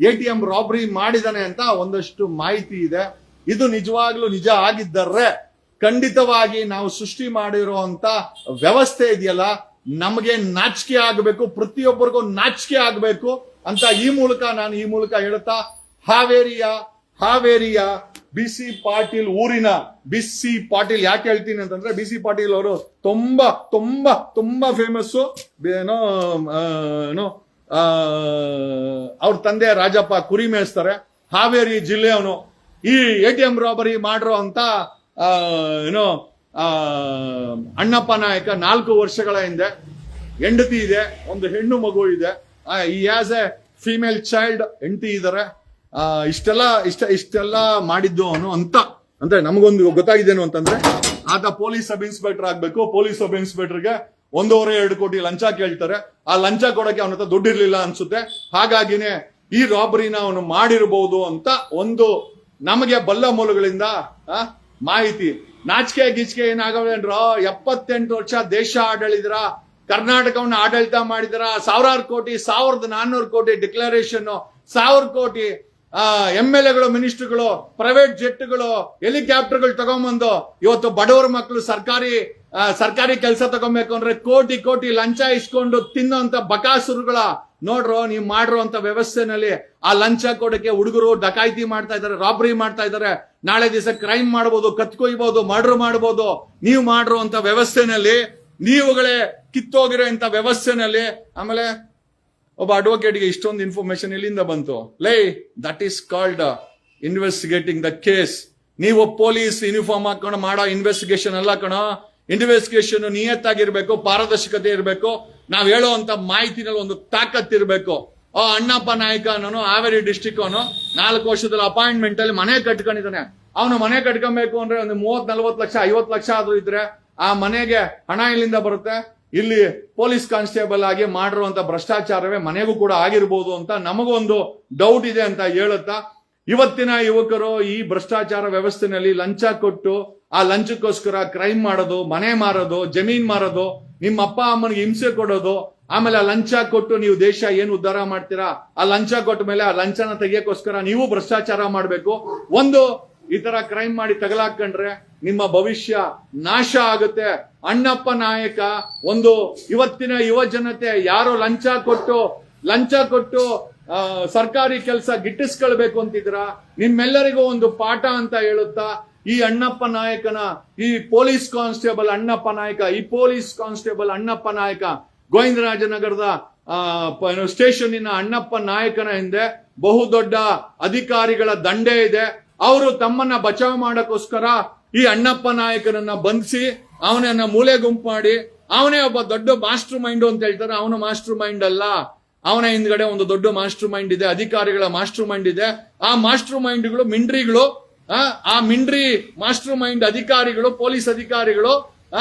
A: ATM ರಾಬರಿ ಮಾಡಿದಾನೆ ಅಂತ ಒಂದಷ್ಟು ಮಾಹಿತಿ ಇದೆ. ಇದು ನಿಜವಾಗ್ಲೂ ನಿಜ ಆಗಿದ್ದರೆ ಖಂಡಿತವಾಗಿ ನಾವು ಸೃಷ್ಟಿ ಮಾಡಿರುವಂತ ವ್ಯವಸ್ಥೆ ಇದೆಯಲ್ಲ, ನಮಗೆ ನಾಚಿಕೆ ಆಗಬೇಕು, ಪ್ರತಿಯೊಬ್ಬರಿಗೂ ನಾಚಿಕೆ ಆಗಬೇಕು ಅಂತ ಈ ಮೂಲಕ ಹೇಳ್ತಾ, ಹಾವೇರಿಯ BC ಪಾಟೀಲ್ ಊರಿನ BC ಪಾಟೀಲ್ ಯಾಕೆ ಹೇಳ್ತೀನಿ ಅಂತಂದ್ರೆ, BC ಪಾಟೀಲ್ ಅವರು ತುಂಬಾ ತುಂಬಾ ತುಂಬಾ ಫೇಮಸ್. ಅವ್ರ ತಂದೆ ರಾಜಪ್ಪ ಕುರಿ ಮೇಯಿಸ್ತಾರೆ. ಹಾವೇರಿ ಜಿಲ್ಲೆಯವನು. ಈ ATM ರಾಬರಿ ಮಾಡಿರೋ ಅಂತ ಅಣ್ಣಪ್ಪ ನಾಯಕ 4 ವರ್ಷಗಳ ಹಿಂದೆ ಹೆಂಡತಿ ಇದೆ, ಒಂದು ಹೆಣ್ಣು ಮಗು ಇದೆ. ಈ ಆಸ್ ಎ ಫಿಮೇಲ್ ಚೈಲ್ಡ್ ಹೆಂಡತಿ ಇದ್ದಾರೆ. ಇಷ್ಟೆಲ್ಲ ಮಾಡಿದ್ದು ಅವನು ಅಂತ ಅಂದ್ರೆ ನಮಗೊಂದು ಗೊತ್ತಾಗಿದ್ದೇನು ಅಂತಂದ್ರೆ, ಆತ ಪೊಲೀಸ್ ಸಬ್ ಇನ್ಸ್ಪೆಕ್ಟರ್ ಆಗ್ಬೇಕು. ಪೊಲೀಸ್ ಸಬ್ ಇನ್ಸ್ಪೆಕ್ಟರ್ಗೆ 1.5-2 ಕೋಟಿ ಲಂಚ ಕೇಳ್ತಾರೆ. ಆ ಲಂಚ ಕೊಡಕ್ಕೆ ಅವನ ಹತ್ರ ದುಡ್ಡಿರ್ಲಿಲ್ಲ ಅನ್ಸುತ್ತೆ. ಹಾಗಾಗಿನೇ ಈ ರಾಬರಿನ ಅವನು ಮಾಡಿರಬಹುದು ಅಂತ ಒಂದು ನಮಗೆ ಬಲ್ಲ ಮೂಲಗಳಿಂದ ಮಾಹಿತಿ. ನಾಚಿಕೆ ಗೀಚಿಕೆ ಏನಾಗವೇನ್ರೋ, 78 ವರ್ಷ ದೇಶ ಆಡಳಿದ್ರ, ಕರ್ನಾಟಕವನ್ನು ಆಡಳಿತ ಮಾಡಿದ್ರ, 1000 ಕೋಟಿ 1400 ಕೋಟಿ ಡಿಕ್ಲರೇಷನ್, 1000 ಕೋಟಿ MLAಗಳು, ಮಿನಿಸ್ಟರ್ಗಳು, ಪ್ರೈವೇಟ್ ಜೆಟ್ಗಳು, ಹೆಲಿಕಾಪ್ಟರ್ಗಳು ತಗೊಂಬಂದು ಇವತ್ತು ಬಡವರ ಮಕ್ಕಳು ಸರ್ಕಾರಿ ಕೆಲಸ ತಗೊಬೇಕು ಅಂದ್ರೆ ಕೋಟಿ ಲಂಚ ಇಸ್ಕೊಂಡು ತಿನ್ನೋಂತ ಬಕಾಸುರುಗಳ ನೋಡ್ರೋ ನೀವು ಮಾಡಿರುವಂತ ವ್ಯವಸ್ಥೆನಲ್ಲಿ ಆ ಲಂಚ ಕೊಡಕ್ಕೆ ಹುಡುಗರು ಡಕಾಯಿತಿ ಮಾಡ್ತಾ ಇದ್ದಾರೆ, ರಾಬರಿ ಮಾಡ್ತಾ ಇದ್ದಾರೆ. ನಾಳೆ ದಿವಸ ಕ್ರೈಮ್ ಮಾಡಬಹುದು, ಕತ್ಕೊಯ್ಬಹುದು, ಮರ್ಡರ್ ಮಾಡಬಹುದು. ನೀವು ಮಾಡಿರುವಂತ ವ್ಯವಸ್ಥೆನಲ್ಲಿ, ನೀವುಗಳೇ ಕಿತ್ತೋಗಿರೋ ಇಂತ ವ್ಯವಸ್ಥೆನಲ್ಲಿ. ಆಮೇಲೆ ಒಬ್ಬ ಅಡ್ವೊಕೇಟ್ಗೆ ಇಷ್ಟೊಂದು ಇನ್ಫಾರ್ಮೇಶನ್ ಎಲ್ಲಿಂದ ಬಂತು? That is called investigating the case. ನೀವು ಪೊಲೀಸ್ ಯೂನಿಫಾರ್ಮ್ ಹಾಕೊಂಡು ಮಾಡೋ ಇನ್ವೆಸ್ಟಿಗೇಷನ್ ಅಲ್ಲ ಕಣೋ. ಇನ್ವೆಸ್ಟಿಗೇಷನ್ ನಿಯತ್ತಾಗಿರ್ಬೇಕು, ಪಾರದರ್ಶಕತೆ ಇರಬೇಕು. ನಾವ್ ಹೇಳುವಂತ ಮಾಹಿತಿನಲ್ಲಿ ಒಂದು ತಾಕತ್ ಇರಬೇಕು. ಅಣ್ಣಪ್ಪ ನಾಯ್ಕ ಅನ್ನೋನು ಹಾವೇರಿ ಡಿಸ್ಟಿಕ್ ಅವನು 4 ವರ್ಷದಲ್ಲಿ ಅಪಾಯಿಂಟ್ಮೆಂಟ್ ಅಲ್ಲಿ ಮನೆ ಕಟ್ಕೊಂಡಿದ್ದಾನೆ. ಅವನು ಮನೆ ಕಟ್ಕೊಬೇಕು ಅಂದ್ರೆ ಒಂದು 30-40 ಲಕ್ಷ 50 ಲಕ್ಷ ಆದ್ರೂ ಇದ್ರೆ ಆ ಮನೆಗೆ ಹಣ ಇಲ್ಲಿಂದ ಬರುತ್ತೆ. ಇಲ್ಲಿ ಪೊಲೀಸ್ ಕಾನ್ಸ್ಟೇಬಲ್ ಆಗಿ ಮಾಡಿರುವಂತ ಭ್ರಷ್ಟಾಚಾರವೇ ಮನೆಗೂ ಕೂಡ ಆಗಿರ್ಬೋದು ಅಂತ ನಮಗೊಂದು ಡೌಟ್ ಇದೆ ಅಂತ ಹೇಳುತ್ತಾ, ಇವತ್ತಿನ ಯುವಕರು ಈ ಭ್ರಷ್ಟಾಚಾರ ವ್ಯವಸ್ಥೆನಲ್ಲಿ ಲಂಚ ಕೊಟ್ಟು ಆ ಲಂಚಕ್ಕೋಸ್ಕರ ಕ್ರೈಮ್ ಮಾಡೋದು, ಮನೆ ಮಾರೋದು, ಜಮೀನ್ ಮಾರೋದು, ನಿಮ್ಮ ಅಪ್ಪ ಅಮ್ಮನಿಗೆ ಹಿಂಸೆ ಕೊಡೋದು, ಆಮೇಲೆ ಆ ಲಂಚ ಕೊಟ್ಟು ನೀವು ದೇಶ ಏನು ಉದ್ಧಾರ ಮಾಡ್ತೀರಾ, ಆ ಲಂಚ ಕೊಟ್ಟ ಮೇಲೆ ಆ ಲಂಚನ ತೆಗಿಯೋಕ್ಕೋಸ್ಕರ ನೀವು ಭ್ರಷ್ಟಾಚಾರ ಮಾಡಬೇಕು. ಈ ತರ ಕ್ರೈಮ್ ಮಾಡಿ ತಗಲಾಕೊಂಡ್ರೆ ನಿಮ್ಮ ಭವಿಷ್ಯ ನಾಶ ಆಗುತ್ತೆ. ಅಣ್ಣಪ್ಪ ನಾಯಕ ಇವತ್ತಿನ ಯುವ ಜನತೆ ಯಾರು ಲಂಚ ಕೊಟ್ಟು ಸರ್ಕಾರಿ ಕೆಲಸ ಗಿಟ್ಟಿಸ್ಕೊಳ್ಬೇಕು ಅಂತಿದ್ರ, ನಿಮ್ಮೆಲ್ಲರಿಗೂ ಒಂದು ಪಾಠ ಅಂತ ಹೇಳುತ್ತಾ, ಈ ಅಣ್ಣಪ್ಪ ನಾಯಕನ ಈ ಪೊಲೀಸ್ ಕಾನ್ಸ್ಟೇಬಲ್ ಅಣ್ಣಪ್ಪ ನಾಯಕ ಗೋವಿಂದರಾಜನಗರದ ಸ್ಟೇಷನ್ನಿನ ಅಣ್ಣಪ್ಪ ನಾಯಕನ ಹಿಂದೆ ಬಹುದೊಡ್ಡ ಅಧಿಕಾರಿಗಳ ದಂಡೆ ಇದೆ. ಅವರು ತಮ್ಮನ್ನ ಬಚಾವ್ ಮಾಡಕ್ಕೋಸ್ಕರ ಈ ಅಣ್ಣಪ್ಪ ನಾಯಕನನ್ನ ಬಂಧಿಸಿ ಅವನನ್ನ ಮೂಲೆ ಗುಂಪು ಮಾಡಿ, ಅವನೇ ಒಬ್ಬ ದೊಡ್ಡ ಮಾಸ್ಟರ್ ಮೈಂಡ್ ಅಂತ ಹೇಳ್ತಾರೆ. ಅವನು ಮಾಸ್ಟರ್ ಮೈಂಡ್ ಅಲ್ಲ,
B: ಅವನ ಹಿಂದ್ಗಡೆ ಒಂದು ದೊಡ್ಡ ಮಾಸ್ಟರ್ ಮೈಂಡ್ ಇದೆ, ಅಧಿಕಾರಿಗಳ ಮಾಸ್ಟರ್ ಮೈಂಡ್ ಇದೆ. ಆ ಮಾಸ್ಟರ್ ಮೈಂಡ್ಗಳು ಮಿಂಡ್ರಿಗಳು, ಆ ಮಿಂಡ್ರಿ ಮಾಸ್ಟರ್ ಮೈಂಡ್ ಅಧಿಕಾರಿಗಳು, ಪೊಲೀಸ್ ಅಧಿಕಾರಿಗಳು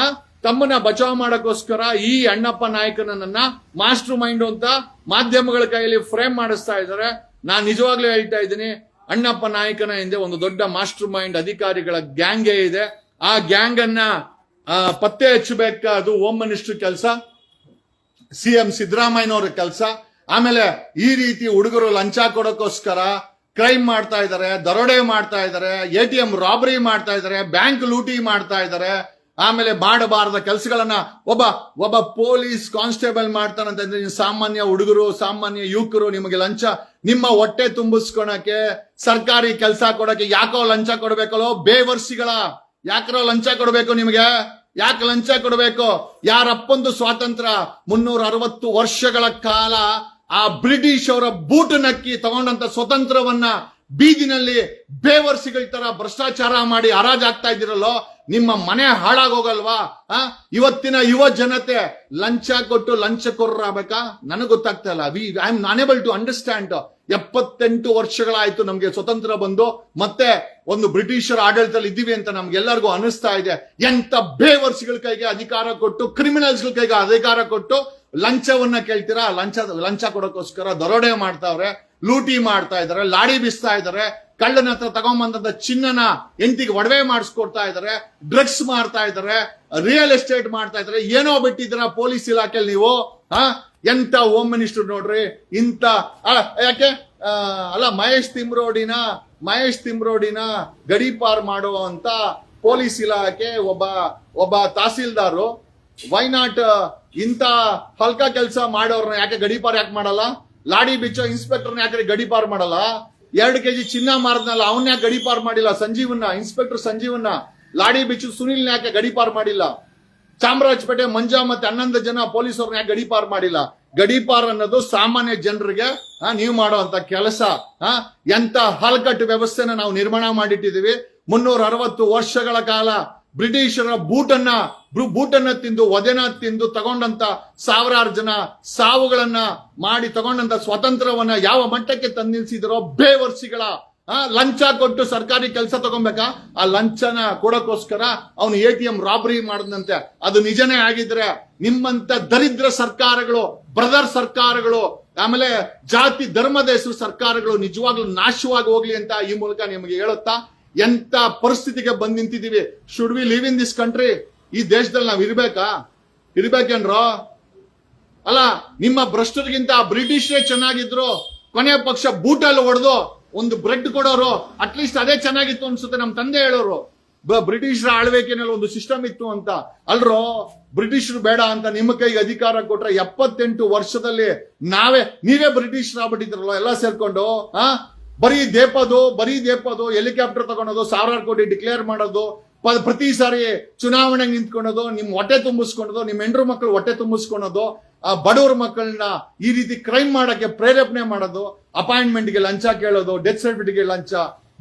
B: ತಮ್ಮನ್ನ ಬಚಾವ್ ಮಾಡಕ್ಕೋಸ್ಕರ ಈ ಅಣ್ಣಪ್ಪ ನಾಯಕನನ್ನ ಮಾಸ್ಟರ್ ಮೈಂಡ್ ಅಂತ ಮಾಧ್ಯಮಗಳ ಕೈಯಲ್ಲಿ ಫ್ರೇಮ್ ಮಾಡಿಸ್ತಾ ಇದ್ದಾರೆ. ನಾನ್ ನಿಜವಾಗ್ಲೂ ಹೇಳ್ತಾ ಇದ್ದೀನಿ, ಅಣ್ಣಪ್ಪ ನಾಯಕನ ಹಿಂದೆ ಒಂದು ದೊಡ್ಡ ಮಾಸ್ಟರ್ ಮೈಂಡ್ ಅಧಿಕಾರಿಗಳ ಗ್ಯಾಂಗೇ ಇದೆ. ಆ ಗ್ಯಾಂಗ್ ಅನ್ನ ಪತ್ತೆ ಹಚ್ಚಬೇಕಾದು ಹೋಮ್ ಮಿನಿಸ್ಟರ್ ಕೆಲಸ, ಸಿಎಂ ಸಿದ್ದರಾಮಯ್ಯನವರ ಕೆಲಸ. ಆಮೇಲೆ ಈ ರೀತಿ ಹುಡುಗರು ಲಂಚ ಕೊಡೋಕ್ಕೋಸ್ಕರ ಕ್ರೈಮ್ ಮಾಡ್ತಾ ಇದ್ದಾರೆ, ದರೋಡೆ ಮಾಡ್ತಾ ಇದ್ದಾರೆ, ATM ರಾಬರಿ ಮಾಡ್ತಾ ಇದ್ದಾರೆ, ಬ್ಯಾಂಕ್ ಲೂಟಿ ಮಾಡ್ತಾ ಇದ್ದಾರೆ. ಆಮೇಲೆ ಮಾಡಬಾರದ ಕೆಲಸಗಳನ್ನ ಒಬ್ಬ ಪೊಲೀಸ್ ಕಾನ್ಸ್ಟೇಬಲ್ ಮಾಡ್ತಾನಂತಂದ್ರೆ ಸಾಮಾನ್ಯ ಹುಡುಗರು, ಸಾಮಾನ್ಯ ಯುವಕರು ನಿಮಗೆ ಲಂಚ, ನಿಮ್ಮ ಹೊಟ್ಟೆ ತುಂಬಿಸ್ಕೊಳಕ್ಕೆ, ಸರ್ಕಾರಿ ಕೆಲಸ ಕೊಡಕ್ಕೆ ಯಾಕೋ ಲಂಚ ಕೊಡ್ಬೇಕಲ್ಲೋ ಬೇವರ್ಸಿಗಳ, ಯಾಕರೋ ಲಂಚ ಕೊಡ್ಬೇಕು ನಿಮಗೆ? ಯಾಕೆ ಲಂಚ ಕೊಡಬೇಕು? ಯಾರಪ್ಪಂದು ಸ್ವಾತಂತ್ರ್ಯ 360 ವರ್ಷಗಳ ಕಾಲ ಆ ಬ್ರಿಟಿಷ್ ಅವರ ಬೂಟು ನಕ್ಕಿ ತಗೊಂಡಂತ ಸ್ವತಂತ್ರವನ್ನ ಬೀದಿನಲ್ಲಿ ಬೇವರ್ಸಿಗಳ ತರ ಭ್ರಷ್ಟಾಚಾರ ಮಾಡಿ ಹರಾಜಾಗ್ತಾ ಇದ್ದೀರಲ್ಲೋ, ನಿಮ್ಮ ಮನೆ ಹಾಳಾಗೋಗಲ್ವಾ? ಇವತ್ತಿನ ಯುವ ಜನತೆ ಲಂಚ ಕೊಟ್ಟು ಲಂಚಕೊರ್ರಾಗಬೇಕಾ? ನನಗೆ ಗೊತ್ತಾಗ್ತಾ ಇಲ್ಲ. I am unable to understand. 78 ವರ್ಷಗಳಾಯ್ತು ನಮ್ಗೆ ಸ್ವತಂತ್ರ ಬಂದು, ಮತ್ತೆ ಒಂದು ಬ್ರಿಟಿಷರ ಆಡಳಿತದಲ್ಲಿ ಇದ್ದೀವಿ ಅಂತ ನಮ್ಗೆಲ್ಲರಿಗೂ ಅನಿಸ್ತಾ ಇದೆ. ಎಂತ ಬೇವರ್ಸಿಗಳ ಕೈಗೆ ಅಧಿಕಾರ ಕೊಟ್ಟು, ಕ್ರಿಮಿನಲ್ಸ್ಗಳ ಕೈಗೆ ಅಧಿಕಾರ ಕೊಟ್ಟು ಲಂಚವನ್ನ ಕೇಳ್ತೀರಾ? ಲಂಚ ಕೊಡೋಕೋಸ್ಕರ ದರೋಡೆ ಮಾಡ್ತಾವ್ರೆ, ಲೂಟಿ ಮಾಡ್ತಾ ಇದಾರೆ, ಲಾಡಿ ಬಿಸ್ತಾ ಇದಾರೆ, ಕಳ್ಳನ ಹತ್ರ ತಗೊಂಬಂದ ಚಿನ್ನನ ಹೆಂಡತಿಗೆ ಒಡವೆ ಮಾಡಿಸ್ಕೊಡ್ತಾ ಇದಾರೆ, ಡ್ರಗ್ಸ್ ಮಾಡ್ತಾ ಇದಾರೆ, ರಿಯಲ್ ಎಸ್ಟೇಟ್ ಮಾಡ್ತಾ ಇದಾರೆ. ಏನೋ ಬಿಟ್ಟಿದ್ದೀರಾ ಪೊಲೀಸ್ ಇಲಾಖೆಯಲ್ಲಿ ನೀವು. ಎಂತ ಹೋಮ್ ಮಿನಿಸ್ಟರ್ ನೋಡ್ರಿ ಇಂತ. ಯಾಕೆ ಅಲ್ಲ, ಮಹೇಶ್ ತಿಮ್ರೋಡಿನ ಗಡೀಪಾರ್ ಮಾಡುವಂತ ಪೊಲೀಸ್ ಇಲಾಖೆ ಒಬ್ಬ ತಹಸೀಲ್ದಾರು, ವೈ ನಾಟ್ ಇಂತ ಹಲ್ಕ ಕೆಲಸ ಮಾಡೋರ್ನ ಯಾಕೆ ಗಡೀಪಾರ್ ಯಾಕೆ ಮಾಡಲ್ಲ? ಲಾಡಿ ಬಿಚ್ಚೋ ಇನ್ಸ್ಪೆಕ್ಟರ್ನ ಯಾಕೆ ಗಡೀಪಾರ್ ಮಾಡಲ್ಲ? 2 kg ಚಿನ್ನ ಮಾರದ್ನಲ್ಲ ಅವನ್ನ ಯಾಕೆ ಗಡೀಪಾರ್ ಮಾಡಿಲ್ಲ? ಇನ್ಸ್ಪೆಕ್ಟರ್ ಸಂಜೀವನ್ನ. ಲಾಡಿ ಬಿಚ್ಚು ಸುನಿಲ್ ಯಾಕೆ ಗಡೀಪಾರ್ ಮಾಡಿಲ್ಲ? ಚಾಮರಾಜಪೇಟೆ ಮಂಜಾ ಮತ್ತೆ 11 ಜನ ಪೊಲೀಸರನ್ನ ಯಾಕೆ ಗಡೀಪಾರ್ ಮಾಡಿಲ್ಲ? ಗಡೀಪಾರ್ ಅನ್ನೋದು ಸಾಮಾನ್ಯ ಜನರಿಗೆ ನೀವು ಮಾಡುವಂತ ಕೆಲಸ. ಎಂತ ಹಲ್ಕಟ್ಟು ವ್ಯವಸ್ಥೆನ ನಾವು ನಿರ್ಮಾಣ ಮಾಡಿಟ್ಟಿದೀವಿ. 360 ವರ್ಷಗಳ ಕಾಲ ಬ್ರಿಟಿಷರ ಬೂಟನ್ನ ತಿಂದು, ಒದೆನ ತಿಂದು ತಗೊಂಡಂತ ಸಾವಿರಾರು ಜನ ಸಾವುಗಳನ್ನ ಮಾಡಿ ತಗೊಂಡಂತ ಸ್ವಾತಂತ್ರ್ಯವನ್ನ ಯಾವ ಮಟ್ಟಕ್ಕೆ ತಂದಿಳಿಸಿದ್ರೋ ಬೇವರ್ಸಿಗಳ. ಲಂಚ ಕೊಟ್ಟು ಸರ್ಕಾರಿ ಕೆಲಸ ತಗೊಬೇಕಾ? ಆ ಲಂಚನ ಕೊಡೋಕೋಸ್ಕರ ಅವನು ATM ರಾಬರಿ ಮಾಡದಂತೆ. ಅದು ನಿಜನೇ ಆಗಿದ್ರೆ ನಿಮ್ಮಂತ ದರಿದ್ರ ಸರ್ಕಾರಗಳು, ಬ್ರದರ್ ಸರ್ಕಾರಗಳು, ಆಮೇಲೆ ಜಾತಿ ಧರ್ಮದ ಹೆಸರು ಸರ್ಕಾರಗಳು ನಿಜವಾಗ್ಲೂ ನಾಶವಾಗಿ ಹೋಗ್ಲಿ ಅಂತ ಈ ಮೂಲಕ ನಿಮಗೆ ಹೇಳುತ್ತಾ, ಎಂತ ಪರಿಸ್ಥಿತಿಗೆ ಬಂದ್ ನಿಂತಿದೀವಿ. Should we live in this country? ಈ ದೇಶದಲ್ಲಿ ನಾವ್ ಇರ್ಬೇಕೇನ್ರೋ? ಅಲ್ಲ, ನಿಮ್ಮ ಭ್ರಷ್ಟರಿಗಿಂತ ಬ್ರಿಟಿಷರೇ ಚೆನ್ನಾಗಿದ್ರು. ಕೊನೆಯ ಪಕ್ಷ ಬೂಟಲ್ಲಿ ಹೊಡೆದು ಒಂದು ಬ್ರೆಡ್ ಕೊಡೋರು, ಅಟ್ಲೀಸ್ಟ್ ಅದೇ ಚೆನ್ನಾಗಿತ್ತು ಅನ್ಸುತ್ತೆ. ನಮ್ ತಂದೆ ಹೇಳೋರು ಬ್ರಿಟಿಷರ ಆಳ್ವಿಕೆನಲ್ಲಿ ಒಂದು ಸಿಸ್ಟಮ್ ಇತ್ತು ಅಂತ. ಅಲ್ರೋ, ಬ್ರಿಟಿಷರು ಬೇಡ ಅಂತ ನಿಮ್ಮ ಕೈಗೆ ಅಧಿಕಾರ ಕೊಟ್ರೆ 78 ವರ್ಷದಲ್ಲಿ ನೀವೇ ಬ್ರಿಟಿಷರಾಗ್ಬಿಟ್ಟಿದ್ರಲ್ಲ ಎಲ್ಲ ಸೇರ್ಕೊಂಡು. ಬರೀ ದೇಪದು ಹೆಲಿಕಾಪ್ಟರ್ ತಗೊಳೋದು, 1000 ಕೋಟಿ ಡಿಕ್ಲೇರ್ ಮಾಡೋದು, ಪ್ರತಿ ಸಾರಿ ಚುನಾವಣೆಗೆ ನಿಂತ್ಕೊಳ್ಳೋದು, ನಿಮ್ ಹೊಟ್ಟೆ ತುಂಬಿಸ್ಕೊಳ್ಳೋದು, ನಿಮ್ ಹೆಂಡ್ರು ಮಕ್ಕಳು ಹೊಟ್ಟೆ ತುಂಬಿಸ್ಕೊಳ್ಳೋದು, ಬಡವರ ಮಕ್ಕಳನ್ನ ಈ ರೀತಿ ಕ್ರೈಮ್ ಮಾಡಕ್ಕೆ ಪ್ರೇರೇಪಣೆ ಮಾಡೋದು, ಅಪಾಯಿಂಟ್ಮೆಂಟ್ಗೆ ಲಂಚ ಕೇಳೋದು, ಡೆತ್ ಸರ್ಟಿಫಿಕೇಟ್ಗೆ ಲಂಚ,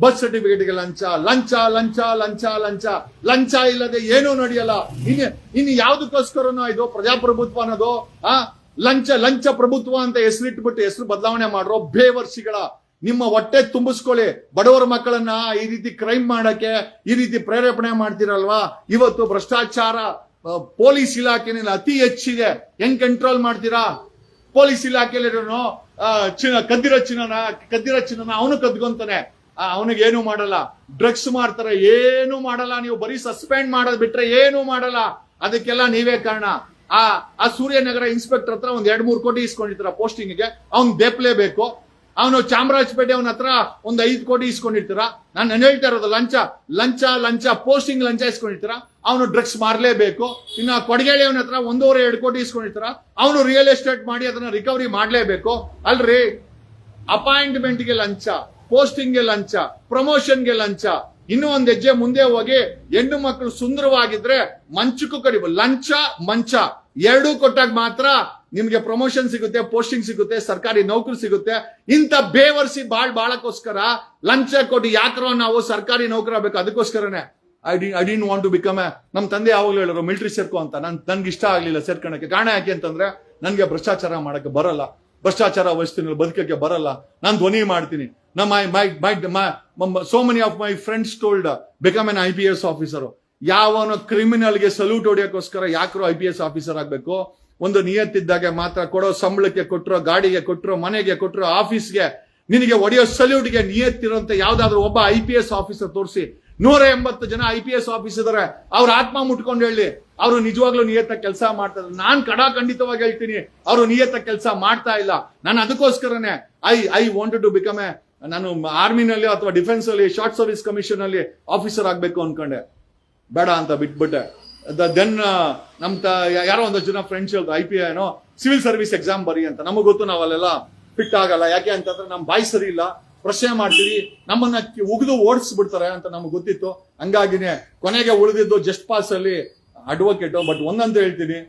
B: ಬರ್ತ್ ಸರ್ಟಿಫಿಕೇಟ್ಗೆ ಲಂಚ ಇಲ್ಲದೆ ಏನೂ ನಡೆಯಲ್ಲ. ಇನ್ನು ಯಾವ್ದಕ್ಕೋಸ್ಕರನೋ ಇದು ಪ್ರಜಾಪ್ರಭುತ್ವ ಅನ್ನೋದು. ಲಂಚ ಪ್ರಭುತ್ವ ಅಂತ ಹೆಸರು ಬದಲಾವಣೆ ಮಾಡ್ರೋ ಬೇವರ್ಸಿಗಳ. ನಿಮ್ಮ ಹೊಟ್ಟೆ ತುಂಬಿಸ್ಕೊಳ್ಳಿ. ಬಡವರ ಮಕ್ಕಳನ್ನ ಈ ರೀತಿ ಕ್ರೈಮ್ ಮಾಡಕ್ಕೆ ಈ ರೀತಿ ಪ್ರೇರೇಪಣೆ ಮಾಡ್ತಿರಲ್ವಾ? ಇವತ್ತು ಭ್ರಷ್ಟಾಚಾರ ಪೊಲೀಸ್ ಇಲಾಖೆನಲ್ಲಿ ಅತಿ ಹೆಚ್ಚಿದೆ. ಹೆಂಗ್ ಕಂಟ್ರೋಲ್ ಮಾಡ್ತೀರಾ? ಪೊಲೀಸ್ ಇಲಾಖೆಯಲ್ಲಿರೋನು ಕದ್ದಿರೋ ಚಿನ್ನನ ಅವನು ಕದ್ಕೊಂತಾನೆ, ಅವನಿಗೆ ಏನು ಮಾಡಲ್ಲ. ಡ್ರಗ್ಸ್ ಮಾಡ್ತಾರೆ, ಏನು ಮಾಡಲ್ಲ. ನೀವು ಬರೀ ಸಸ್ಪೆಂಡ್ ಮಾಡೋದ್ ಬಿಟ್ರೆ ಏನು ಮಾಡಲ್ಲ. ಅದಕ್ಕೆಲ್ಲ ನೀವೇ ಕಾರಣ. ಆ ಸೂರ್ಯನಗರ ಇನ್ಸ್ಪೆಕ್ಟರ್ ಹತ್ರ 1-2-3 ಕೋಟಿ ಇಸ್ಕೊಂಡಿರ್ತಾರ ಪೋಸ್ಟಿಂಗ್ಗೆ, ಅವ್ನ್ ದೇಪ್ಲೇಬೇಕು. ಅವನು ಚಾಮರಾಜಪೇಟೆ ಅವನ ಹತ್ರ 5 ಕೋಟಿ ಇಸ್ಕೊಂಡಿರ್ತೀರ. ನಾನು ಹೇಳ್ತಾ ಇರೋದು ಲಂಚ ಪೋಸ್ಟಿಂಗ್ ಲಂಚ ಇಸ್ಕೊಂಡಿರ್ತೀರ, ಅವನು ಡ್ರಗ್ಸ್ ಮಾರ್ಲೇಬೇಕು. ಇನ್ನು ಕೊಡಗೇಳಿ ಅವನ ಹತ್ರ 1.5-2 ಕೋಟಿ ಇಸ್ಕೊಂಡಿರ್ತೀರ, ಅವನು ರಿಯಲ್ ಎಸ್ಟೇಟ್ ಮಾಡಿ ಅದನ್ನ ರಿಕವರಿ ಮಾಡ್ಲೇಬೇಕು. ಅಲ್ರಿ, ಅಪಾಯಿಂಟ್ಮೆಂಟ್ಗೆ ಲಂಚ, ಪೋಸ್ಟಿಂಗ್ಗೆ ಲಂಚ, ಪ್ರಮೋಷನ್ಗೆ ಲಂಚ. ಇನ್ನೂ ಒಂದ್ ಹೆಜ್ಜೆ ಮುಂದೆ ಹೋಗಿ ಹೆಣ್ಣು ಮಕ್ಕಳು ಸುಂದರವಾಗಿದ್ರೆ ಮಂಚಕ್ಕೂ ಕಡಿಬು. ಲಂಚ ಮಂಚ ಎರಡೂ ಕೊಟ್ಟಾಗ ಮಾತ್ರ ನಿಮ್ಗೆ ಪ್ರಮೋಷನ್ ಸಿಗುತ್ತೆ, ಪೋಸ್ಟಿಂಗ್ ಸಿಗುತ್ತೆ, ಸರ್ಕಾರಿ ನೌಕರಿ ಸಿಗುತ್ತೆ. ಇಂಥ ಬೇವರ್ಸಿ ಬಾಳಕ್ಕೋಸ್ಕರ ಲಂಚ ಕೊಟ್ಟು ಯಾಕ್ರೋ ನಾವು ಸರ್ಕಾರಿ ನೌಕರ ಆಗ್ಬೇಕು? ಅದಕ್ಕೋಸ್ಕರನೇ I didn't want to become ನಮ್ ತಂದೆ ಯಾವಾಗಲೂ ಹೇಳೋರು ಮಿಲಿಟರಿ ಸೇರ್ಕೋ ಅಂತ. ನನ್ಗೆ ಇಷ್ಟ ಆಗ್ಲಿಲ್ಲ ಸೇರ್ಕೊಳಕ್ಕೆ. ಕಾರಣ ಯಾಕೆ ಅಂತಂದ್ರೆ ನನ್ಗೆ ಭ್ರಷ್ಟಾಚಾರ ಮಾಡಕ್ಕೆ ಬರಲ್ಲ.
A: ಭ್ರಷ್ಟಾಚಾರ ವಹಿಸ್ತೀನಿ, ಬದುಕಕ್ಕೆ ಬರಲ್ಲ, ನಾನು ಧ್ವನಿ ಮಾಡ್ತೀನಿ. So many of my friends told become an IPS officer. ಯಾವನೋ ಕ್ರಿಮಿನಲ್ಗೆ ಸಲ್ಯೂಟ್ ಹೊಡಿಯೋಕ್ಕೋಸ್ಕರ ಯಾಕ್ರೋ IPS ಆಫೀಸರ್ ಆಗ್ಬೇಕು? ಒಂದು ನಿಯತ್ತಿದ್ದಾಗ ಮಾತ್ರ, ಕೊಡೋ ಸಂಬಳಕ್ಕೆ ಕೊಟ್ಟರು, ಗಾಡಿಗೆ ಕೊಟ್ಟರು, ಮನೆಗೆ ಕೊಟ್ಟರು, ಆಫೀಸ್ಗೆ ನಿನಗೆ ಹೊಡೆಯೋ ಸಲ್ಯೂಟ್ಗೆ ನಿಯತ್ತಿರುವಂತ ಯಾವ್ದಾದ್ರು ಒಬ್ಬ IPS ಆಫೀಸರ್ ತೋರಿಸಿ. 180 ಜನ IPS ಆಫೀಸರ್ ಇದಾರೆ, ಅವ್ರ ಆತ್ಮ ಮುಟ್ಕೊಂಡು ಹೇಳಿ ಅವರು ನಿಜವಾಗ್ಲೂ ನಿಯತ್ತ ಕೆಲಸ ಮಾಡ್ತಾರೆ. ನಾನ್ ಖಂಡಿತವಾಗಿ ಹೇಳ್ತೀನಿ, ಅವರು ನಿಯತ್ತ ಕೆಲಸ ಮಾಡ್ತಾ ಇಲ್ಲ. ನಾನು ಅದಕ್ಕೋಸ್ಕರನೇ ಐ ವಾಂಟೆಡ್ ಟು ಬಿಕಮ್ ನಾನು ಆರ್ಮಿನಲ್ಲಿ ಅಥವಾ ಡಿಫೆನ್ಸ್ ಅಲ್ಲಿ ಶಾರ್ಟ್ ಸರ್ವಿಸ್ ಕಮಿಷನ್ ಅಲ್ಲಿ ಆಫೀಸರ್ ಆಗ್ಬೇಕು ಅನ್ಕೊಂಡೆ, ಬೇಡ ಅಂತ ಬಿಟ್ಬಿಟ್ಟೆ. ದೆನ್ ಯಾರೋ ಒಂದಷ್ಟು ಜನ ಫ್ರೆಂಡ್ಸ್ ಹೇಳಿದ್ರು IPI ಏನೋ ಸಿವಿಲ್ ಸರ್ವಿಸ್ ಎಕ್ಸಾಮ್ ಬರಿ ಅಂತ. ನಮಗ್ ಗೊತ್ತು ನಾವಲ್ಲೆಲ್ಲ ಫಿಟ್ ಆಗಲ್ಲ, ಯಾಕೆ ಅಂತಂದ್ರೆ ನಮ್ ಬಾಯಿ ಸರಿ ಇಲ್ಲ, ಪ್ರಶ್ನೆ ಮಾಡ್ತೀವಿ, ನಮ್ಮನ್ನ ಉಗಿದು ಓಡಿಸ್ಬಿಡ್ತಾರೆ ಅಂತ ನಮ್ಗೆ ಗೊತ್ತಿತ್ತು. ಹಂಗಾಗಿನೇ ಕೊನೆಗೆ ಉಳಿದಿದ್ದು ಜಸ್ಟ್ ಪಾಸ್ ಅಲ್ಲಿ ಅಡ್ವೊಕೇಟ್. ಬಟ್ ಒಂದಂತ ಹೇಳ್ತೀನಿ,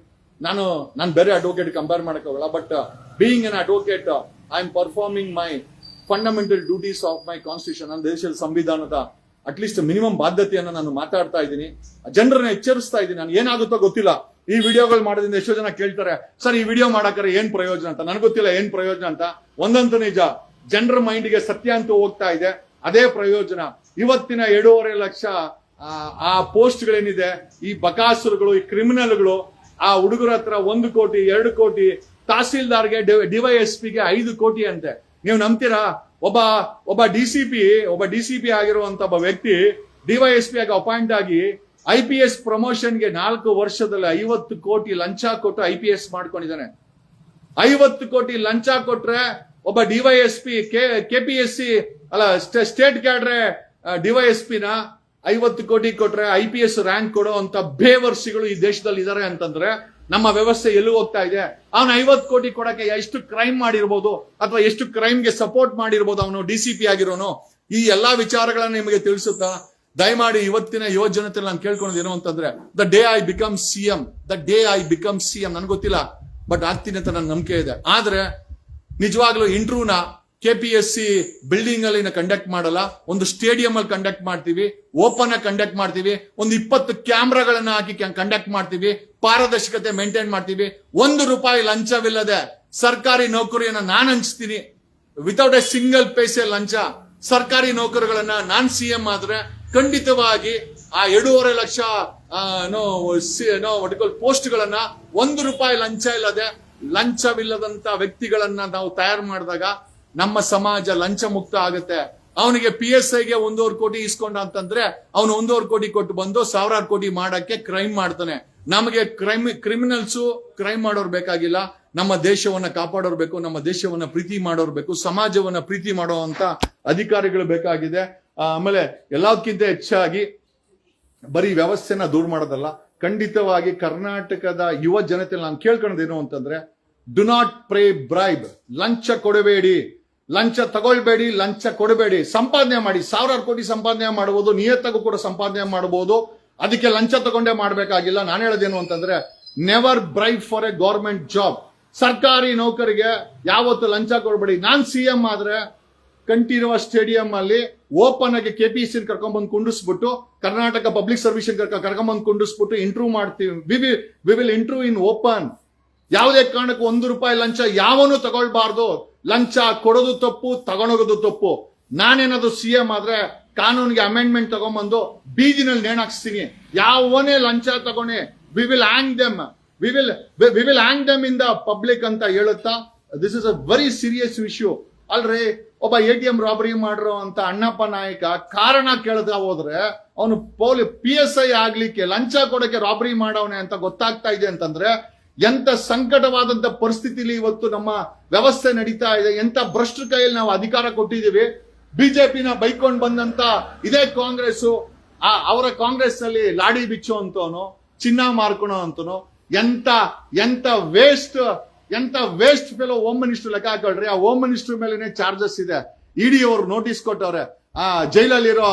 A: ನಾನು ಬೇರೆ ಅಡ್ವೊಕೇಟ್ ಕಂಪೇರ್ ಮಾಡಕ್ ಹೋಗಲ್ಲ. But being N advocate, I am performing my fundamental duties of my constitution. ನನ್ನ ದೇಶದ ಸಂವಿಧಾನದ ಅಟ್ಲೀಸ್ಟ್ ಮಿನಿಮಮ್ ಬಾಧ್ಯತೆಯನ್ನು ನಾನು ಮಾತಾಡ್ತಾ ಇದ್ದೀನಿ, ಜನರನ್ನ ಎಚ್ಚರಿಸ್ತಾ ಇದ್ದೀನಿ. ನಾನು ಏನಾಗುತ್ತೋ ಗೊತ್ತಿಲ್ಲ. ಈ ವಿಡಿಯೋಗಳು ಮಾಡೋದ್ರಿಂದ ಎಷ್ಟೋ ಜನ ಕೇಳ್ತಾರೆ, ಸರ್ ಈ ವಿಡಿಯೋ ಮಾಡಕ್ರೆ ಏನ್ ಪ್ರಯೋಜನ ಅಂತ. ನನಗೆ ಗೊತ್ತಿಲ್ಲ ಏನ್ ಪ್ರಯೋಜನ ಅಂತ. ಒಂದಂತೂ ನಿಜ, ಜನರ ಮೈಂಡ್ಗೆ ಸತ್ಯ ಅಂತೂ ಹೋಗ್ತಾ ಇದೆ, ಅದೇ ಪ್ರಯೋಜನ. ಇವತ್ತಿನ 2.5 ಲಕ್ಷ ಆ ಪೋಸ್ಟ್ಗಳೇನಿದೆ, ಈ ಬಕಾಸುರುಗಳು, ಈ ಕ್ರಿಮಿನಲ್ಗಳು, ಆ ಹುಡುಗರ ಹತ್ರ 1 ಕೋಟಿ 2 ಕೋಟಿ, ತಹಸೀಲ್ದಾರ್ಗೆ DYSPಗೆ 5 ಕೋಟಿ ಅಂತೆ. ನೀವು ನಂಬ್ತೀರಾ? ಒಬ್ಬ ಡಿಸಿಪಿ ಆಗಿರುವಂತ ಒಬ್ಬ ವ್ಯಕ್ತಿ DYSP ಆಗಿ ಅಪಾಯಿಂಟ್ ಆಗಿ IPS ಪ್ರಮೋಷನ್ಗೆ 4 ವರ್ಷದಲ್ಲಿ 50 ಕೋಟಿ ಲಂಚ ಕೊಟ್ಟು IPS ಮಾಡ್ಕೊಂಡಿದ್ದಾನೆ. 50 ಕೋಟಿ ಲಂಚ ಕೊಟ್ರೆ ಒಬ್ಬ DYSP KPSC ಅಲ್ಲ ಸ್ಟೇಟ್ ಕ್ಯಾಡ್ರೆ DYSP ನ 50 ಕೋಟಿ ಕೊಟ್ರೆ IPS ರ್ಯಾಂಕ್ ಕೊಡೋ ಅಂತ ಬೇವರ್ಸಿಗಳು ಈ ದೇಶದಲ್ಲಿ ಇದಾರೆ ಅಂತಂದ್ರೆ ನಮ್ಮ ವ್ಯವಸ್ಥೆ ಎಲ್ಲೂ ಹೋಗ್ತಾ ಇದೆ. ಅವನು 50 ಕೋಟಿ ಕೊಡಕ್ಕೆ ಎಷ್ಟು ಕ್ರೈಮ್ ಮಾಡಿರ್ಬೋದು, ಅಥವಾ ಎಷ್ಟು ಕ್ರೈಮ್ಗೆ ಸಪೋರ್ಟ್ ಮಾಡಿರ್ಬೋದು ಅವನು DCP ಆಗಿರೋನು. ಈ ಎಲ್ಲಾ ವಿಚಾರಗಳನ್ನ ನಿಮಗೆ ತಿಳಿಸುತ್ತಾ ದಯಮಾಡಿ ಇವತ್ತಿನ ಯುವ ಜನತೆ ನಾನು ಕೇಳ್ಕೊಳ್ಳೋದು ಏನು ಅಂತಂದ್ರೆ, the day I become CM, ನನ್ಗೆ ಗೊತ್ತಿಲ್ಲ, ಬಟ್ ಆಗ್ತೀನಿ ಅಂತ ನನ್ನ ನಂಬಿಕೆ ಇದೆ. ಆದ್ರೆ ನಿಜವಾಗ್ಲೂ ಇಂಟರ್ವ್ಯೂನ KPSC ಬಿಲ್ಡಿಂಗ್ ಅಲ್ಲಿ ಕಂಡಕ್ಟ್ ಮಾಡಲ್ಲ, ಒಂದು ಸ್ಟೇಡಿಯಂ ಅಲ್ಲಿ ಕಂಡಕ್ಟ್ ಮಾಡ್ತೀವಿ, ಓಪನ್ ಆಗಿ ಕಂಡಕ್ಟ್ ಮಾಡ್ತೀವಿ, ಒಂದು 20 ಕ್ಯಾಮ್ರಾಗಳನ್ನ ಹಾಕಿ ಕಂಡಕ್ಟ್ ಮಾಡ್ತೀವಿ, ಪಾರದರ್ಶಕತೆ ಮೇಂಟೈನ್ ಮಾಡ್ತೀವಿ. 1 ರೂಪಾಯಿ ಲಂಚವಿಲ್ಲದೆ ಸರ್ಕಾರಿ ನೌಕರಿಯನ್ನ ನಾನು ಹಂಚ್ತೀನಿ, ವಿತೌಟ್ ಎ ಸಿಂಗಲ್ ಪೈಸೆ ಲಂಚ. ಸರ್ಕಾರಿ ನೌಕರಿಗಳನ್ನ ನಾನ್ CM ಆದ್ರೆ ಖಂಡಿತವಾಗಿ ಆ 2.5 ಲಕ್ಷ ಪೋಸ್ಟ್ ಗಳನ್ನ 1 ರೂಪಾಯಿ ಲಂಚವಿಲ್ಲದಂತ ವ್ಯಕ್ತಿಗಳನ್ನ ನಾವು ತಯಾರು ಮಾಡಿದಾಗ ನಮ್ಮ ಸಮಾಜ ಲಂಚ ಮುಕ್ತ ಆಗುತ್ತೆ. ಅವನಿಗೆ PSIಗೆ 1.5 ಕೋಟಿ ಇಸ್ಕೊಂಡ ಅಂತಂದ್ರೆ ಅವನು 1.5 ಕೋಟಿ ಕೊಟ್ಟು ಬಂದು 1000 ಕೋಟಿ ಮಾಡಕ್ಕೆ ಕ್ರೈಮ್ ಮಾಡ್ತಾನೆ. ನಮಗೆ ಕ್ರಿಮಿನಲ್ಸ್ ಕ್ರೈಮ್ ಮಾಡೋರು ಬೇಕಾಗಿಲ್ಲ, ನಮ್ಮ ದೇಶವನ್ನ ಕಾಪಾಡೋರು ಬೇಕು, ನಮ್ಮ ದೇಶವನ್ನ ಪ್ರೀತಿ ಮಾಡೋರು ಬೇಕು, ಸಮಾಜವನ್ನ ಪ್ರೀತಿ ಮಾಡುವಂತ ಅಧಿಕಾರಿಗಳು ಬೇಕಾಗಿದೆ. ಆಮೇಲೆ ಎಲ್ಲದಕ್ಕಿಂತ ಹೆಚ್ಚಾಗಿ ಬರೀ ವ್ಯವಸ್ಥೆನ ದೂರ ಮಾಡೋದಲ್ಲ, ಖಂಡಿತವಾಗಿ ಕರ್ನಾಟಕದ ಯುವ ಜನತೆ ನಾನು ಕೇಳ್ಕೊಳ್ಳೋದೇನು ಅಂತಂದ್ರೆ, ಡು ನಾಟ್ ಪ್ರೇ ಬ್ರೈಬ್. ಲಂಚ ಕೊಡಬೇಡಿ, ಲಂಚ ತಗೊಳ್ಬೇಡಿ, ಲಂಚ ಕೊಡಬೇಡಿ. ಸಂಪಾದನೆ ಮಾಡಿ, 1000 ಕೋಟಿ ಸಂಪಾದನೆ ಮಾಡಬಹುದು, ನಿಯತ್ತಗೂ ಕೂಡ ಸಂಪಾದನೆ ಮಾಡಬಹುದು. ಅದಕ್ಕೆ ಲಂಚ ತಗೊಂಡೇ ಮಾಡಬೇಕಾಗಿಲ್ಲ. ನಾನು ಹೇಳೋದೇನು ಅಂತಂದ್ರೆ, never bribe for A government job. ಸರ್ಕಾರಿ ನೌಕರಿಗೆ ಯಾವತ್ತು ಲಂಚ ಕೊಡಬೇಡಿ. ನಾನ್ CM ಆದ್ರೆ ಕಂಠೀರವ ಸ್ಟೇಡಿಯಂ ಅಲ್ಲಿ ಓಪನ್ ಆಗಿ KPSC ಕರ್ಕೊಂಡ್ಬಂದು ಕುಂಡಿಸ್ಬಿಟ್ಟು, ಕರ್ನಾಟಕ ಪಬ್ಲಿಕ್ ಸರ್ವಿಸ್ ಕರ್ಕೊಂಡ್ಬಂದು ಕುಂಡಿಸ್ಬಿಟ್ಟು ಇಂಟರ್ವ್ಯೂ ಮಾಡ್ತೀವಿ. We will interview in open. ಯಾವುದೇ ಕಾರಣಕ್ಕೂ 1 ರೂಪಾಯಿ ಲಂಚ ಯಾವನು ತಗೊಳ್ಬಾರ್ದು. ಲಂಚ ಕೊಡೋದು ತಪ್ಪು, ತಗೊಂಡೋಗೋದು ತಪ್ಪು. ನಾನೇನಾದ್ರು CM ಆದ್ರೆ ಕಾನೂನಿಗೆ ಅಮೆಂಡ್ಮೆಂಟ್ ತಗೊಂಡ್ಬಂದು ಬೀದಿನಲ್ಲಿ ನೇಣಾಕ್ಸ್ತೀನಿ. ಯಾವನೇ ಲಂಚ ತಗೊಂಡೆ we will hang them in the public ಅಂತ ಹೇಳುತ್ತಾ, this is a very serious issue. ಅಲ್ರಿ, ಒಬ್ಬ ATM ರಾಬರಿ ಮಾಡಿರೋ ಅಂತ ಅಣ್ಣಪ್ಪ ನಾಯಕ ಕಾರಣ ಕೇಳ್ತಾ ಹೋದ್ರೆ ಅವನು PSI ಆಗ್ಲಿಕ್ಕೆ ಲಂಚ ಕೊಡಕ್ಕೆ ರಾಬರಿ ಮಾಡವನೆ ಅಂತ ಗೊತ್ತಾಗ್ತಾ ಇದೆ ಅಂತಂದ್ರೆ, ಎಂತ ಸಂಕಟವಾದಂತ ಪರಿಸ್ಥಿತಿಲಿ ಇವತ್ತು ನಮ್ಮ ವ್ಯವಸ್ಥೆ ನಡೀತಾ ಇದೆ. ಎಂತ ಭ್ರಷ್ಟರ ಕೈಯಲ್ಲಿ ನಾವು ಅಧಿಕಾರ ಕೊಟ್ಟಿದ್ದೀವಿ. ಬಿಜೆಪಿನ ಬೈಕೊಂಡ್ ಬಂದಂತ ಇದೇ ಕಾಂಗ್ರೆಸ್, ಅವರ ಕಾಂಗ್ರೆಸ್ ನಲ್ಲಿ ಲಾಡಿ ಬಿಚ್ಚೋ ಅಂತವನು, ಚಿನ್ನ ಮಾರ್ಕೊಳೋ ಅಂತನು, ಎಂತ ವೇಸ್ಟ್ ಫೆಲೋ ಹೋಮ್ ಮಿನಿಸ್ಟರ್ ಲೆಕ್ಕ ಹಾಕೊಳ್ರಿ. ಆ ಹೋಮ್ ಮಿನಿಸ್ಟರ್ ಮೇಲೆನೆ ಚಾರ್ಜಸ್ ಇದೆ. ED ಅವರು ನೋಟಿಸ್ ಕೊಟ್ಟವ್ರೆ. ಜೈಲಲ್ಲಿರೋ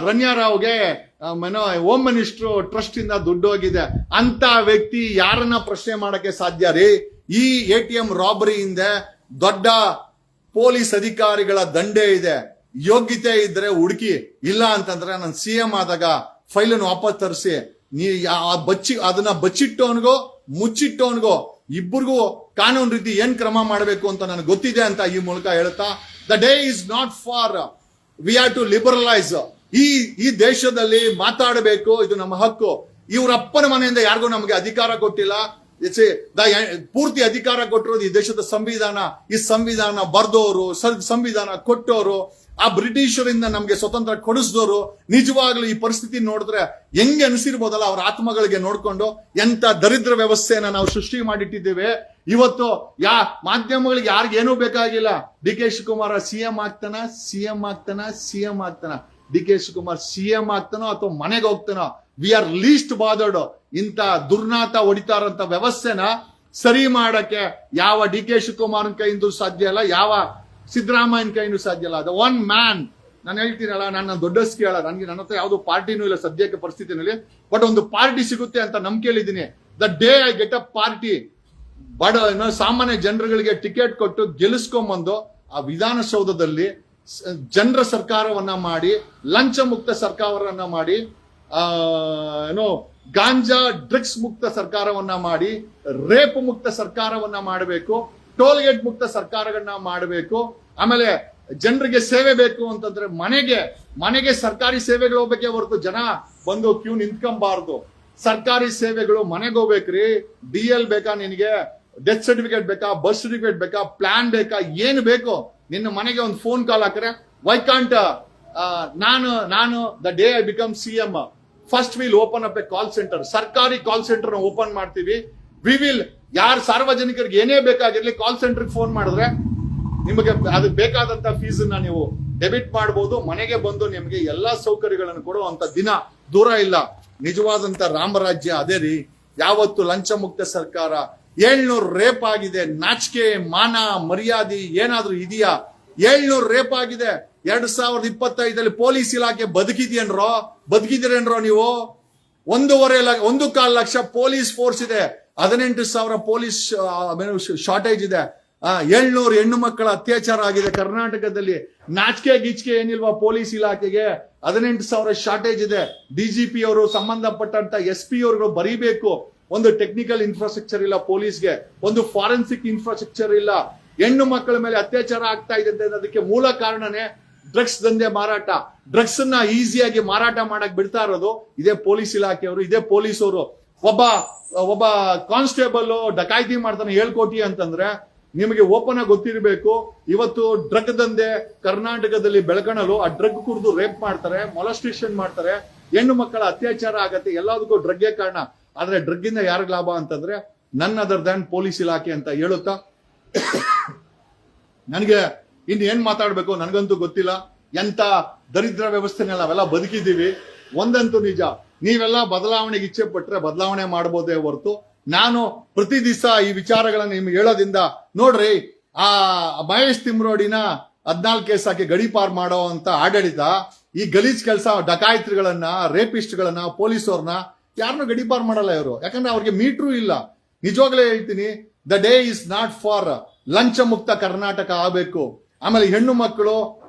A: ರನ್ಯಾರಾವ್ಗೆ ಹೋಮ್ ಮಿನಿಸ್ಟರ್ ಟ್ರಸ್ಟ್ ಇಂದ ದುಡ್ಡು ಹೋಗಿದೆ. ಅಂತ ವ್ಯಕ್ತಿ ಯಾರನ್ನ ಪ್ರಶ್ನೆ ಮಾಡಕ್ಕೆ ಸಾಧ್ಯ ರೀ? ಈ ATM ರಾಬರಿಯಿಂದ ದೊಡ್ಡ ಪೊಲೀಸ್ ಅಧಿಕಾರಿಗಳ ದಂಡೆ ಇದೆ. ಯೋಗ್ಯತೆ ಇದ್ರೆ ಹುಡುಕಿ, ಇಲ್ಲ ಅಂತಂದ್ರೆ ನಾನು CM ಆದಾಗ ಫೈಲನ್ನು ವಾಪಸ್ ತರಿಸಿ, ಅದನ್ನ ಬಚ್ಚಿಟ್ಟವನ್ಗೋ ಮುಚ್ಚಿಟ್ಟವನ್ಗೋ ಇಬ್ಬರಿಗೂ ಕಾನೂನು ರೀತಿ ಏನ್ ಕ್ರಮ ಮಾಡಬೇಕು ಅಂತ ನನಗೆ ಗೊತ್ತಿದೆ ಅಂತ ಈ ಮೂಲಕ ಹೇಳ್ತಾ, the day is not for we are to liberalise. ಈ ದೇಶದಲ್ಲಿ ಮಾತಾಡಬೇಕು, ಇದು ನಮ್ಮ ಹಕ್ಕು. ಇವ್ರ ಅಪ್ಪನ ಮನೆಯಿಂದ ಯಾರಿಗೂ ನಮಗೆ ಅಧಿಕಾರ ಕೊಟ್ಟಿಲ್ಲ. ಪೂರ್ತಿ ಅಧಿಕಾರ ಕೊಟ್ಟಿರೋದು ಈ ದೇಶದ ಸಂವಿಧಾನ. ಈ ಸಂವಿಧಾನ ಬರ್ದೋರು, ಸಂವಿಧಾನ ಕೊಟ್ಟೋರು, ಆ ಬ್ರಿಟಿಷರಿಂದ ನಮ್ಗೆ ಸ್ವತಂತ್ರ ಕೊಡಿಸಿದವರು. ನಿಜವಾಗ್ಲೂ ಈ ಪರಿಸ್ಥಿತಿ ನೋಡಿದ್ರೆ ಹೆಂಗೆ ಅನಿಸಿರ್ಬೋದಲ್ಲ ಅವ್ರ ಆತ್ಮಗಳಿಗೆ ನೋಡ್ಕೊಂಡು, ಎಂತ ದರಿದ್ರ ವ್ಯವಸ್ಥೆಯನ್ನ ನಾವು ಸೃಷ್ಟಿ ಮಾಡಿಟ್ಟಿದ್ದೇವೆ. ಇವತ್ತು ಮಾಧ್ಯಮಗಳಿಗೆ ಯಾರಿಗೇನೂ ಬೇಕಾಗಿಲ್ಲ. ಡಿ ಕೆ ಶಿವಕುಮಾರ ಸಿಎಂ ಆಗ್ತಾನ, ಡಿ ಕೆ ಶಿವಕುಮಾರ್ ಸಿಎಂ ಆಗ್ತಾನೋ ಅಥವಾ ಮನೆಗೆ ಹೋಗ್ತಾನೋ, ವಿ ಆರ್ ಲೀಸ್ಟ್ ಬಾದರ್ಡ್. ಇಂತ ದುರ್ನಾತ ಹೊಡಿತಾರಂತ ವ್ಯವಸ್ಥೆನ ಸರಿ ಮಾಡಕ್ಕೆ ಯಾವ ಡಿ ಕೆ ಶಿವಕುಮಾರ್ ಕೈಯಿಂದ ಸಾಧ್ಯ ಇಲ್ಲ, ಯಾವ ಸಿದ್ದರಾಮಯ್ಯನ ಕೈಯಿಂದ ಸಾಧ್ಯ ಇಲ್ಲ. ಅದು ಒನ್ ಮ್ಯಾನ್. ನಾನು ಹೇಳ್ತೀನಲ್ಲ, ನನ್ನ ದೊಡ್ಡಸ್ಕಿ ಹೇಳ, ನನ್ನ ಹತ್ರ ಯಾವ್ದು ಪಾರ್ಟಿನೂ ಇಲ್ಲ ಸದ್ಯಕ್ಕೆ ಪರಿಸ್ಥಿತಿನಲ್ಲಿ. ಬಟ್ ಒಂದು ಪಾರ್ಟಿ ಸಿಗುತ್ತೆ ಅಂತ ನಂಬಿಕೆಯಲ್ಲಿದ್ದೀನಿ. The day I get a party, ಸಾಮಾನ್ಯ ಜನರುಗಳಿಗೆ ಟಿಕೆಟ್ ಕೊಟ್ಟು ಗೆಲ್ಲಿಸ್ಕೊಂಬಂದು ಆ ವಿಧಾನಸೌಧದಲ್ಲಿ ಜನರ ಸರ್ಕಾರವನ್ನ ಮಾಡಿ, ಲಂಚ ಮುಕ್ತ ಸರ್ಕಾರವನ್ನ ಮಾಡಿ, ಗಾಂಜಾ ಡ್ರಗ್ಸ್ ಮುಕ್ತ ಸರ್ಕಾರವನ್ನ ಮಾಡಿ, ರೇಪ್ ಮುಕ್ತ ಸರ್ಕಾರವನ್ನ ಮಾಡಬೇಕು, ಟೋಲ್ಗೇಟ್ ಮುಕ್ತ ಸರ್ಕಾರಗಳನ್ನ ಮಾಡಬೇಕು. ಆಮೇಲೆ ಜನರಿಗೆ ಸೇವೆ ಬೇಕು ಅಂತಂದ್ರೆ ಮನೆಗೆ ಸರ್ಕಾರಿ ಸೇವೆಗಳು ಹೋಗ್ಬೇಕೇ ಹೊರತು ಜನ ಬಂದು ಕ್ಯೂ ನಿಂತ್ಕೊಂಬಾರ್ದು. ಸರ್ಕಾರಿ ಸೇವೆಗಳು ಮನೆಗೆ ಹೋಗ್ಬೇಕ್ರಿ. DL ಬೇಕಾ ನಿನಗೆ, ಡೆತ್ ಸರ್ಟಿಫಿಕೇಟ್ ಬೇಕಾ, ಬರ್ತ್ ಸರ್ಟಿಫಿಕೇಟ್ ಬೇಕಾ, ಪ್ಲಾನ್ ಬೇಕಾ, ಏನು ಬೇಕು, ನಿನ್ನ ಮನೆಗೆ ಒಂದು ಫೋನ್ ಕಾಲ್ ಹಾಕ್ರೆ ವೈ ಕಾಂಟ್ ನಾನು the day I become CM first will open up A call centre. ಸರ್ಕಾರಿ ಕಾಲ್ ಸೆಂಟರ್ ಓಪನ್ ಮಾಡ್ತೀವಿ. ವಿ ವಿಲ್ ಯಾರು ಸಾರ್ವಜನಿಕರಿಗೆ ಏನೇ ಬೇಕಾಗಿರ್ಲಿ ಕಾಲ್ ಸೆಂಟರ್ ಫೋನ್ ಮಾಡಿದ್ರೆ ನಿಮಗೆ ಅದಕ್ಕೆ ಬೇಕಾದಂತ ಫೀಸ್ ನೀವು ಡೆಬಿಟ್ ಮಾಡಬಹುದು. ಮನೆಗೆ ಬಂದು ನಿಮಗೆ ಎಲ್ಲಾ ಸೌಕರ್ಯಗಳನ್ನು ಕೊಡುವಂತ ದಿನ ದೂರ ಇಲ್ಲ. ನಿಜವಾದಂತ ರಾಮರಾಜ್ಯ ಅದೇ ರೀ. ಯಾವತ್ತು ಲಂಚ ಮುಕ್ತ ಸರ್ಕಾರ. 700 ರೇಪ್ ಆಗಿದೆ. ನಾಚಿಕೆ ಮಾನ ಮರ್ಯಾದೆ ಏನಾದ್ರೂ ಇದೆಯಾ? 700 ರೇಪ್ ಆಗಿದೆ. 2025 ಪೊಲೀಸ್ ಇಲಾಖೆ ಬದುಕಿದ್ದೀರೇನ್ರೋ ನೀವು? 1.25 ಲಕ್ಷ ಪೊಲೀಸ್ ಫೋರ್ಸ್ ಇದೆ. 18,000 ಪೊಲೀಸ್ ಶಾರ್ಟೇಜ್ ಇದೆ. 700 ಹೆಣ್ಣು ಮಕ್ಕಳ ಅತ್ಯಾಚಾರ ಆಗಿದೆ ಕರ್ನಾಟಕದಲ್ಲಿ. ನಾಚಿಕೆ ಗೀಚಿಕೆ ಏನಿಲ್ವಾ ಪೊಲೀಸ್ ಇಲಾಖೆಗೆ? 18,000 ಶಾರ್ಟೇಜ್ ಇದೆ. DGP ಅವರು ಸಂಬಂಧಪಟ್ಟಂತ SP ಅವರುಗಳು ಬರೀಬೇಕು. ಒಂದು ಟೆಕ್ನಿಕಲ್ ಇನ್ಫ್ರಾಸ್ಟ್ರಕ್ಚರ್ ಇಲ್ಲ ಪೊಲೀಸ್ಗೆ, ಒಂದು ಫಾರೆನ್ಸಿಕ್ ಇನ್ಫ್ರಾಸ್ಟ್ರಕ್ಚರ್ ಇಲ್ಲ. ಹೆಣ್ಣು ಮಕ್ಕಳ ಮೇಲೆ ಅತ್ಯಾಚಾರ ಆಗ್ತಾ ಇದೆ ಅಂತ ಅದಕ್ಕೆ ಮೂಲ ಕಾರಣನೇ ಡ್ರಗ್ಸ್ ದಂಧೆ ಮಾರಾಟ. ಡ್ರಗ್ಸ್ ಅನ್ನ ಈಸಿಯಾಗಿ ಮಾರಾಟ ಮಾಡಕ್ ಬಿಡ್ತಾ ಇರೋದು ಇದೇ ಪೊಲೀಸ್ ಇಲಾಖೆಯವರು, ಇದೇ ಪೊಲೀಸ್ ಅವರು. ಒಬ್ಬ ಕಾನ್ಸ್ಟೇಬಲ್ ಡಕಾಯಿತಿ ಮಾಡ್ತಾನೆ 7 ಕೋಟಿ ಅಂತಂದ್ರೆ ನಿಮಗೆ ಓಪನ್ ಆಗಿ ಗೊತ್ತಿರಬೇಕು. ಇವತ್ತು ಡ್ರಗ್ ದಂಧೆ ಕರ್ನಾಟಕದಲ್ಲಿ ಬೆಳಕಣಲು. ಆ ಡ್ರಗ್ ಕುಡಿದು ರೇಪ್ ಮಾಡ್ತಾರೆ, ಮೊಲಸ್ಟೇಷನ್ ಮಾಡ್ತಾರೆ, ಹೆಣ್ಣು ಮಕ್ಕಳ ಅತ್ಯಾಚಾರ ಆಗತ್ತೆ. ಎಲ್ಲದಕ್ಕೂ ಡ್ರಗ್ಗೆ ಕಾರಣ. ಆದ್ರೆ ಡ್ರಗ್ ಇಂದ ಯಾರಿಗ ಲಾಭ ಅಂತಂದ್ರೆ ನನ್ ಅದರ್ ದ್ಯಾನ್ ಪೊಲೀಸ್ ಇಲಾಖೆ ಅಂತ ಹೇಳುತ್ತಾ ನನಗೆ ಏನ್ ಮಾತಾಡ್ಬೇಕು ನನಗಂತೂ ಗೊತ್ತಿಲ್ಲ. ಎಂತ ದರಿದ್ರ ವ್ಯವಸ್ಥೆನೆಲ್ಲ ನಾವೆಲ್ಲ ಬದುಕಿದ್ದೀವಿ. ಒಂದಂತೂ ನಿಜ, ನೀವೆಲ್ಲ ಬದಲಾವಣೆಗೆ ಇಚ್ಛೆ ಪಟ್ರೆ ಬದಲಾವಣೆ ಮಾಡಬಹುದೇ ಹೊರತು ನಾನು ಪ್ರತಿ ದಿವಸ ಈ ವಿಚಾರಗಳನ್ನ ನಿಮ್ಗೆ ಹೇಳೋದ್ರಿಂದ ನೋಡ್ರಿ, ಆ ಮಹೇಶ್ ತಿಮ್ರೋಡಿನ 14 ಕೇಸ್ ಹಾಕಿ ಗಡೀಪಾರ್ ಮಾಡೋ ಅಂತ ಆಡಳಿತ ಈ ಗಲೀಜ್ ಕೆಲಸ ಡಕಾಯಿತ್ರಿಗಳನ್ನ, ರೇಪಿಸ್ಟ್ಗಳನ್ನ, ಪೊಲೀಸವ್ರನ್ನ ಯಾರನ್ನೂ ಗಡೀಪಾರ್ ಮಾಡಲ್ಲ ಇವರು. ಯಾಕಂದ್ರೆ ಅವ್ರಿಗೆ ಮೀಟ್ರೂ ಇಲ್ಲ. ನಿಜವಾಗ್ಲೇ ಹೇಳ್ತೀನಿ, the day is not for ಲಂಚ ಮುಕ್ತ ಕರ್ನಾಟಕ ಆಗಬೇಕು. ಆಮೇಲೆ ಹೆಣ್ಣು ಮಕ್ಕಳು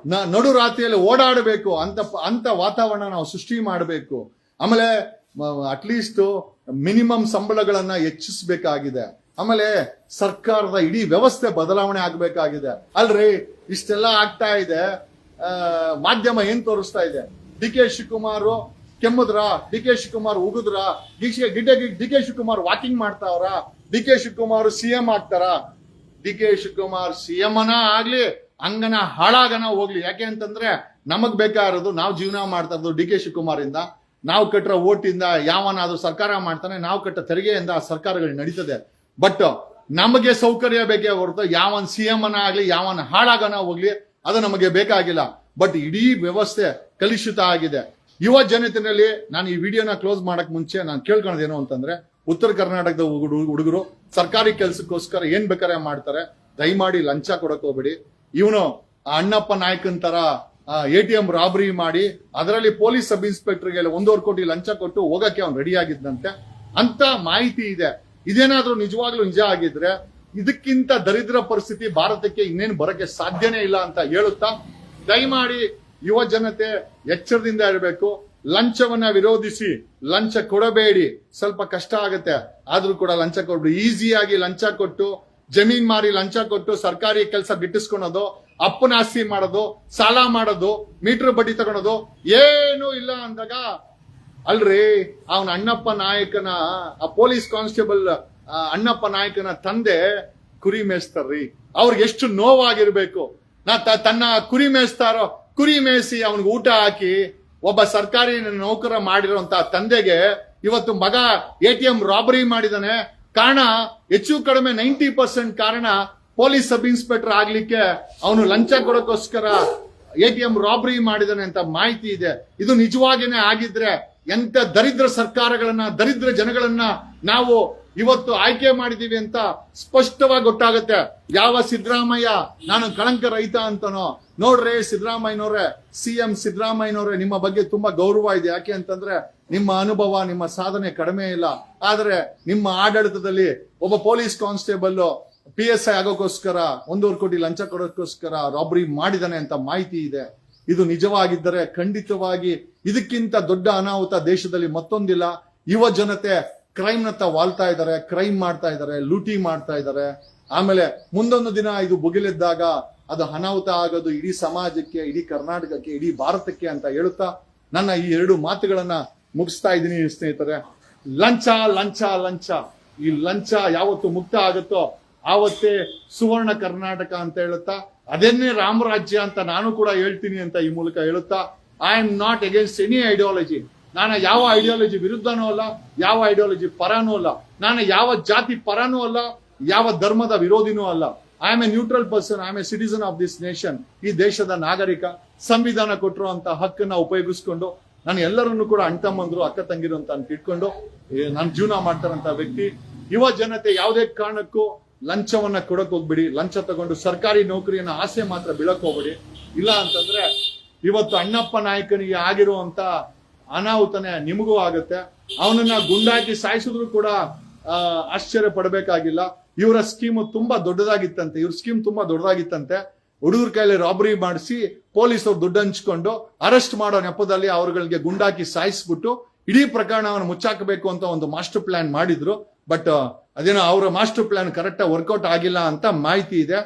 A: ನಡು ರಾತ್ರಿಯಲ್ಲಿ ಓಡಾಡಬೇಕು ಅಂತ ವಾತಾವರಣ ನಾವು ಸೃಷ್ಟಿ ಮಾಡಬೇಕು. ಆಮೇಲೆ ಅಟ್ಲೀಸ್ಟ್ ಮಿನಿಮಮ್ ಸಂಬಳಗಳನ್ನ ಹೆಚ್ಚಿಸಬೇಕಾಗಿದೆ. ಆಮೇಲೆ ಸರ್ಕಾರದ ಇಡೀ ವ್ಯವಸ್ಥೆ ಬದಲಾವಣೆ ಆಗ್ಬೇಕಾಗಿದೆ. ಅಲ್ರಿ, ಇಷ್ಟೆಲ್ಲ ಆಗ್ತಾ ಇದೆ. ಮಾಧ್ಯಮ ಏನ್ ತೋರಿಸ್ತಾ ಇದೆ? ಡಿ ಕೆ ಶಿವಕುಮಾರ್ ಕೆಮ್ಮುದ್ರ, ಡಿ ಕೆ ಶಿವಕುಮಾರ್ ಉಗುದ್ರ, ಡಿ ಕೆ ಶಿವಕುಮಾರ್ ವಾಕಿಂಗ್ ಮಾಡ್ತಾವ್ರ, ಡಿ ಕೆ ಶಿವಕುಮಾರ್ CM ಆಗ್ತಾರ. ಡಿ ಕೆ ಶಿವಕುಮಾರ್ CM ಆಗ್ಲಿ, ಅಂಗನ ಹಾಳಾಗನ ಹೋಗ್ಲಿ. ಯಾಕೆ ಅಂತಂದ್ರೆ ನಮಗ್ ಬೇಕಾಗಿರೋದು, ನಾವು ಜೀವನ ಮಾಡ್ತಾ ಇರೋದು ಡಿ ಕೆ ಶಿವಕುಮಾರ್ ಇಂದ. ನಾವು ಕಟ್ಟರೋ ಓಟಿಂದ ಯಾವನಾದ್ರೂ ಸರ್ಕಾರ ಮಾಡ್ತಾನೆ, ನಾವು ಕಟ್ಟ ತೆರಿಗೆಯಿಂದ ಆ ಸರ್ಕಾರಗಳು ನಡೀತದೆ. ಬಟ್ ನಮಗೆ ಸೌಕರ್ಯ ಬೇಕೇ ಹೊರತು ಯಾವನ್ CM ಆಗ್ಲಿ, ಯಾವನ್ ಹಾಳಾಗನ ಹೋಗ್ಲಿ, ಅದು ನಮಗೆ ಬೇಕಾಗಿಲ್ಲ. ಬಟ್ ಇಡೀ ವ್ಯವಸ್ಥೆ ಕಲುಷಿತ ಆಗಿದೆ. ಯುವ ಜನತೆಯಲ್ಲಿ ನಾನು ಈ ವಿಡಿಯೋನ ಕ್ಲೋಸ್ ಮಾಡಕ್ ಮುಂಚೆ ನಾನು ಕೇಳ್ಕೊಳ್ಳೋದೇನು ಅಂತಂದ್ರೆ, ಉತ್ತರ ಕರ್ನಾಟಕದ ಹುಡುಗರು ಸರ್ಕಾರಿ ಕೆಲ್ಸಕ್ಕೋಸ್ಕರ ಏನ್ ಬೇಕಾರೆ ಮಾಡ್ತಾರೆ. ದಯಮಾಡಿ ಲಂಚ ಕೊಡಕ್ ಹೋಗ್ಬೇಡಿ. ಇವನು ಅಣ್ಣಪ್ಪ ನಾಯಕನ್ ತರ ATM ರಾಬರಿ ಮಾಡಿ ಅದರಲ್ಲಿ ಪೊಲೀಸ್ ಸಬ್ ಇನ್ಸ್ಪೆಕ್ಟರ್ಗೆ 1.5 ಕೋಟಿ ಲಂಚ ಕೊಟ್ಟು ಹೋಗಕ್ಕೆ ಅವ್ನು ರೆಡಿ ಆಗಿದ್ದಂತೆ ಅಂತ ಮಾಹಿತಿ ಇದೆ. ಇದೇನಾದ್ರೂ ನಿಜವಾಗ್ಲೂ ನಿಜ ಆಗಿದ್ರೆ ಇದಕ್ಕಿಂತ ದರಿದ್ರ ಪರಿಸ್ಥಿತಿ ಭಾರತಕ್ಕೆ ಇನ್ನೇನು ಬರಕ್ಕೆ ಸಾಧ್ಯನೇ ಇಲ್ಲ ಅಂತ ಹೇಳುತ್ತಾ, ದಯಮಾಡಿ ಯುವ ಜನತೆ ಎಚ್ಚರದಿಂದ ಇರಬೇಕು. ಲಂಚವನ್ನ ವಿರೋಧಿಸಿ, ಲಂಚ ಕೊಡಬೇಡಿ. ಸ್ವಲ್ಪ ಕಷ್ಟ ಆಗತ್ತೆ, ಆದ್ರೂ ಕೂಡ ಲಂಚ ಕೊಡ್ಬೇಡಿ. ಈಸಿಯಾಗಿ ಲಂಚ ಕೊಟ್ಟು, ಜಮೀನ್ ಮಾರಿ ಲಂಚ ಕೊಟ್ಟು ಸರ್ಕಾರಿ ಕೆಲಸ ಗಿಟ್ಟಿಸ್ಕೊಳೋದು, ಅಪ್ಪನ ಆಸ್ತಿ ಮಾಡೋದು, ಸಾಲ ಮಾಡೋದು, ಮೀಟರ್ ಬಡ್ಡಿ ತಗೊಳೋದು ಏನೂ ಇಲ್ಲ ಅಂದಾಗ, ಅಲ್ರಿ ಅವನ ಅಣ್ಣಪ್ಪ ನಾಯಕನ, ಆ ಪೊಲೀಸ್ ಕಾನ್ಸ್ಟೇಬಲ್ ಅಣ್ಣಪ್ಪ ನಾಯಕನ ತಂದೆ ಕುರಿ ಮೇಯಿಸ್ತಾರ್ರಿ. ಅವ್ರಿಗೆ ಎಷ್ಟು ನೋವಾಗಿರ್ಬೇಕು. ತನ್ನ ಕುರಿ ಮೇಯಿಸ್ತಾರೋ, ಕುರಿ ಮೇಯಿಸಿ ಅವನಿಗೆ ಊಟ ಹಾಕಿ ಒಬ್ಬ ಸರ್ಕಾರಿ ನೌಕರ ಮಾಡಿರೋಂತ ತಂದೆಗೆ ಇವತ್ತು ಮಗ ATM ರಾಬರಿ ಮಾಡಿದಾನೆ. ಕಾರಣ ಹೆಚ್ಚು ಕಡಿಮೆ 90% ಕಾರಣ ಪೊಲೀಸ್ ಸಬ್ ಇನ್ಸ್ಪೆಕ್ಟರ್ ಆಗ್ಲಿಕ್ಕೆ ಅವನು ಲಂಚ ಕೊಡೋಕ್ಕೋಸ್ಕರ ATM ರಾಬರಿ ಮಾಡಿದಾನೆ ಅಂತ ಮಾಹಿತಿ ಇದೆ. ಇದು ನಿಜವಾಗೇನೆ ಆಗಿದ್ರೆ ಎಂತ ದರಿದ್ರ ಸರ್ಕಾರಗಳನ್ನ, ದರಿದ್ರ ಜನಗಳನ್ನ ನಾವು ಇವತ್ತು ಆಯ್ಕೆ ಮಾಡಿದೀವಿ ಅಂತ ಸ್ಪಷ್ಟವಾಗಿ ಗೊತ್ತಾಗುತ್ತೆ. ಯಾವ ಸಿದ್ದರಾಮಯ್ಯ ನಾನು ಕಳಂಕ ರಹಿತ ಅಂತನೋ, ನೋಡ್ರಿ ಸಿದ್ದರಾಮಯ್ಯನವ್ರೆ, CM ಸಿದ್ದರಾಮಯ್ಯನವ್ರೆ, ನಿಮ್ಮ ಬಗ್ಗೆ ತುಂಬಾ ಗೌರವ ಇದೆ. ಯಾಕೆ ಅಂತಂದ್ರೆ ನಿಮ್ಮ ಅನುಭವ, ನಿಮ್ಮ ಸಾಧನೆ ಕಡಿಮೆ ಇಲ್ಲ. ಆದ್ರೆ ನಿಮ್ಮ ಆಡಳಿತದಲ್ಲಿ ಒಬ್ಬ ಪೊಲೀಸ್ ಕಾನ್ಸ್ಟೇಬಲ್ PSI ಆಗೋಕ್ಕೋಸ್ಕರ 1.5 ಕೋಟಿ ಲಂಚ ಕೊಡೋಕ್ಕೋಸ್ಕರ ರಾಬರಿ ಮಾಡಿದಾನೆ ಅಂತ ಮಾಹಿತಿ ಇದೆ. ಇದು ನಿಜವಾಗಿದ್ದರೆ ಖಂಡಿತವಾಗಿ ಇದಕ್ಕಿಂತ ದೊಡ್ಡ ಅನಾಹುತ ದೇಶದಲ್ಲಿ ಮತ್ತೊಂದಿಲ್ಲ. ಯುವ ಜನತೆ ಕ್ರೈಮ್ ನತ್ತ ವಾಲ್ತಾ ಇದ್ದಾರೆ, ಕ್ರೈಮ್ ಮಾಡ್ತಾ ಇದ್ದಾರೆ, ಲೂಟಿ ಮಾಡ್ತಾ ಇದ್ದಾರೆ. ಆಮೇಲೆ ಮುಂದೊಂದು ದಿನ ಇದು ಭುಗಿಲೆದ್ದಾಗ ಅದು ಅನಾಹುತ ಆಗೋದು ಇಡೀ ಸಮಾಜಕ್ಕೆ, ಇಡೀ ಕರ್ನಾಟಕಕ್ಕೆ, ಇಡೀ ಭಾರತಕ್ಕೆ ಅಂತ ಹೇಳುತ್ತಾ ನನ್ನ ಈ 2 ಮಾತುಗಳನ್ನ ಮುಗಿಸ್ತಾ ಇದ್ದೀನಿ ಸ್ನೇಹಿತರೆ. ಲಂಚ ಲಂಚ ಲಂಚ, ಈ ಲಂಚ ಯಾವತ್ತು ಮುಕ್ತ ಆಗುತ್ತೋ ಆವತ್ತೇ ಸುವರ್ಣ ಕರ್ನಾಟಕ ಅಂತ ಹೇಳುತ್ತಾ, ಅದನ್ನೇ ರಾಮರಾಜ್ಯ ಅಂತ ನಾನು ಕೂಡ ಹೇಳ್ತೀನಿ ಅಂತ ಈ ಮೂಲಕ ಹೇಳುತ್ತಾ, I am not against any ideology. ನಾನು ಯಾವ ಐಡಿಯಾಲಜಿ ವಿರುದ್ಧನೂ ಅಲ್ಲ, ಯಾವ ಐಡಿಯಾಲಜಿ ಪರನೂ ಅಲ್ಲ, ನಾನು ಯಾವ ಜಾತಿ ಪರನೂ ಅಲ್ಲ, ಯಾವ ಧರ್ಮದ ವಿರೋಧಿನೂ ಅಲ್ಲ. I am A neutral person, I am A citizen of this nation. ಈ ದೇಶದ ನಾಗರಿಕ, ಸಂವಿಧಾನ ಕೊಟ್ಟಿರುವಂತ ಹಕ್ಕನ್ನ ಉಪಯೋಗಿಸ್ಕೊಂಡು ನಾನು ಎಲ್ಲರನ್ನು ಕೂಡ ಅಣ್ತಮ್ಮಂದ್ರು, ಅಕ್ಕ ತಂಗಿರು ಅಂತ ತಿಳ್ಕೊಂಡು ನಾನು ಜೀವನ ಮಾಡ್ತಾರಂತ ವ್ಯಕ್ತಿ. ಯುವ ಜನತೆ ಯಾವುದೇ ಕಾರಣಕ್ಕೂ ಲಂಚವನ್ನ ಕೊಡಕ್ ಹೋಗ್ಬಿಡಿ. ಲಂಚ ತಗೊಂಡು ಸರ್ಕಾರಿ ನೌಕರಿಯನ್ನ ಆಸೆ ಮಾತ್ರ ಬೀಳಕ್ ಹೋಗ್ಬಿಡಿ. ಇಲ್ಲ ಅಂತಂದ್ರೆ ಇವತ್ತು ಅಣ್ಣಪ್ಪ ನಾಯಕನಿಗೆ ಆಗಿರುವಂತ ಅನಾಹುತನೇ ನಿಮಗೂ ಆಗುತ್ತೆ. ಅವನನ್ನ ಗುಂಡಾಕಿ ಸಾಯಿಸಿದ್ರು ಕೂಡ ಆಶ್ಚರ್ಯ ಪಡಬೇಕಾಗಿಲ್ಲ. ಇವರ ಸ್ಕೀಮ್ ತುಂಬಾ ದೊಡ್ಡದಾಗಿತ್ತಂತೆ. ಹುಡುಗರ ಕೈಲಿ ರಾಬರಿ ಮಾಡಿಸಿ ಪೊಲೀಸರು ದುಡ್ಡು ಹಂಚ್ಕೊಂಡು ಅರೆಸ್ಟ್ ಮಾಡೋ ನೆಪದಲ್ಲಿ ಅವರುಗಳಿಗೆ ಗುಂಡಾಕಿ ಸಾಯಿಸ್ಬಿಟ್ಟು ಇಡೀ ಪ್ರಕರಣವನ್ನು ಮುಚ್ಚಾಕಬೇಕು ಅಂತ ಒಂದು ಮಾಸ್ಟರ್ ಪ್ಲಾನ್ ಮಾಡಿದ್ರು. ಬಟ್ ಅದೇನೋ ಅವರ ಮಾಸ್ಟರ್ ಪ್ಲಾನ್ ಕರೆಕ್ಟ್ ವರ್ಕೌಟ್ ಆಗಿಲ್ಲ ಅಂತ ಮಾಹಿತಿ ಇದೆ.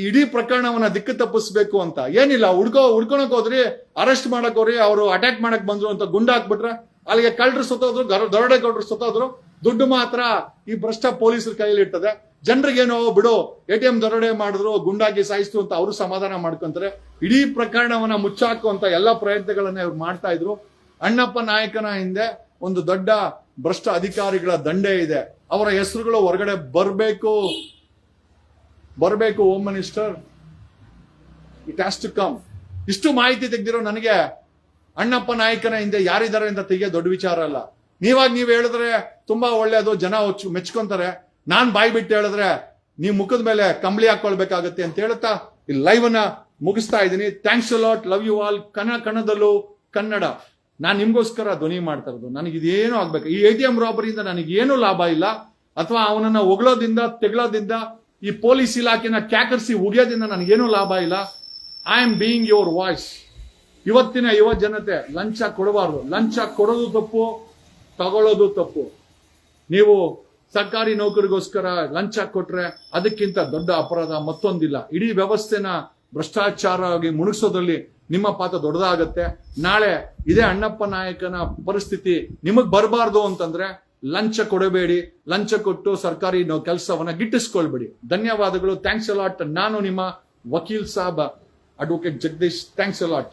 A: ಇಡೀ ಪ್ರಕರಣವನ್ನ ದಿಕ್ಕು ತಪ್ಪಿಸ್ಬೇಕು ಅಂತ ಏನಿಲ್ಲ, ಹುಡ್ಕೊಳಕ್ ಹೋದ್ರಿ, ಅರೆಸ್ಟ್ ಮಾಡಕ್ ಹೋದ್ರಿ, ಅವರು ಅಟ್ಯಾಕ್ ಮಾಡಕ್ ಬಂದ್ರು ಅಂತ ಗುಂಡು ಹಾಕ್ಬಿಟ್ರೆ ಅಲ್ಲಿಗೆ ಕಳ್ಳರು ಸತ್ತೋದ್ರು, ದರೋಡೆಕೋರರು ಸತ್ತೋದ್ರು. ದುಡ್ಡು ಮಾತ್ರ ಈ ಭ್ರಷ್ಟ ಪೊಲೀಸರ ಕೈಯಲ್ಲಿ ಇರ್ತದೆ. ಜನರಿಗೇನೋ ಬಿಡು, ATM ದರೋಡೆ ಮಾಡಿದ್ರು, ಗುಂಡಾಗಿ ಸಾಯಿಸ್ತು ಅಂತ ಅವರು ಸಮಾಧಾನ ಮಾಡ್ಕೊಂತಾರೆ. ಇಡೀ ಪ್ರಕರಣವನ್ನ ಮುಚ್ಚಾಕುವಂತ ಎಲ್ಲಾ ಪ್ರಯತ್ನಗಳನ್ನ ಇವ್ರು ಮಾಡ್ತಾ ಇದ್ರು. ಅಣ್ಣಪ್ಪ ನಾಯಕನ ಹಿಂದೆ ಒಂದು ದೊಡ್ಡ ಭ್ರಷ್ಟ ಅಧಿಕಾರಿಗಳ ದಂಡೆ ಇದೆ. ಅವರ ಹೆಸರುಗಳು ಹೊರಗಡೆ ಬರಬೇಕು home minister, it has to come. ಇಷ್ಟು ಮಾಹಿತಿ ತೆಗೆದಿರೋ ನನಗೆ ಅಣ್ಣಪ್ಪ ನಾಯಕನ ಹಿಂದೆ ಯಾರಿದ್ದಾರೆ ಅಂತ ತೆಗೆಯೋ ದೊಡ್ಡ ವಿಚಾರ ಅಲ್ಲ. ನೀವ್ ಹೇಳಿದ್ರೆ ತುಂಬಾ ಒಳ್ಳೇದು, ಜನ ಮೆಚ್ಕೊಂತಾರೆ. ನಾನ್ ಬಾಯಿ ಬಿಟ್ಟು ಹೇಳಿದ್ರೆ ನೀವ್ ಮುಖದ ಮೇಲೆ ಕಂಬಳಿ ಹಾಕೊಳ್ಬೇಕಾಗತ್ತೆ ಅಂತ ಹೇಳುತ್ತಾ ಈ ಲೈವ್ ಅನ್ನ ಮುಗಿಸ್ತಾ ಇದ್ದೀನಿ. Thanks a lot, love you all. ಕನ್ನಡದಲ್ಲೂ ಕನ್ನಡ. ನಾನ್ ನಿಮ್ಗೋಸ್ಕರ ಧ್ವನಿ ಮಾಡ್ತಾ ಇರೋದು. ನನಗಿದೇನು ಆಗ್ಬೇಕು, ಈ ATM ರಾಬರಿಯಿಂದ ನನಗೇನು ಲಾಭ ಇಲ್ಲ, ಅಥವಾ ಅವನನ್ನ ಹೊಗಳೋದಿಂದ ತೆಗಳೋದಿಂದ, ಈ ಪೊಲೀಸ್ ಇಲಾಖೆನ ಕ್ಯಾಕರ್ಸಿ ಉಗಿಯೋದಿಂದ ನನಗೇನು ಲಾಭ ಇಲ್ಲ. I am being your voice. ಇವತ್ತಿನ ಯುವ ಜನತೆ ಲಂಚ ಕೊಡಬಾರ್ದು. ಲಂಚ ಕೊಡೋದು ತಪ್ಪು, ತಗೊಳ್ಳೋದು ತಪ್ಪು. ನೀವು ಸರ್ಕಾರಿ ನೌಕರಿಗೋಸ್ಕರ ಲಂಚ ಕೊಟ್ರೆ ಅದಕ್ಕಿಂತ ದೊಡ್ಡ ಅಪರಾಧ ಮತ್ತೊಂದಿಲ್ಲ. ಇಡೀ ವ್ಯವಸ್ಥೆನ ಭ್ರಷ್ಟಾಚಾರ ಆಗಿ ಮುಳುಗಿಸೋದ್ರಲ್ಲಿ ನಿಮ್ಮ ಪಾತ್ರ ದೊಡ್ಡದಾಗತ್ತೆ. ನಾಳೆ ಇದೇ ಅಣ್ಣಪ್ಪ ನಾಯಕನ ಪರಿಸ್ಥಿತಿ ನಿಮಗ್ ಬರಬಾರ್ದು ಅಂತಂದ್ರೆ ಲಂಚ ಕೊಡಬೇಡಿ. ಲಂಚ ಕೊಟ್ಟು ಸರ್ಕಾರಿ ಕೆಲಸವನ್ನ ಗಿಟ್ಟಿಸ್ಕೊಳ್ಬೇಡಿ. ಧನ್ಯವಾದಗಳು. Thanks a lot. ನಾನು ನಿಮ್ಮ ವಕೀಲ್ ಸಾಬ್ advocate Jagadish. Thanks a lot.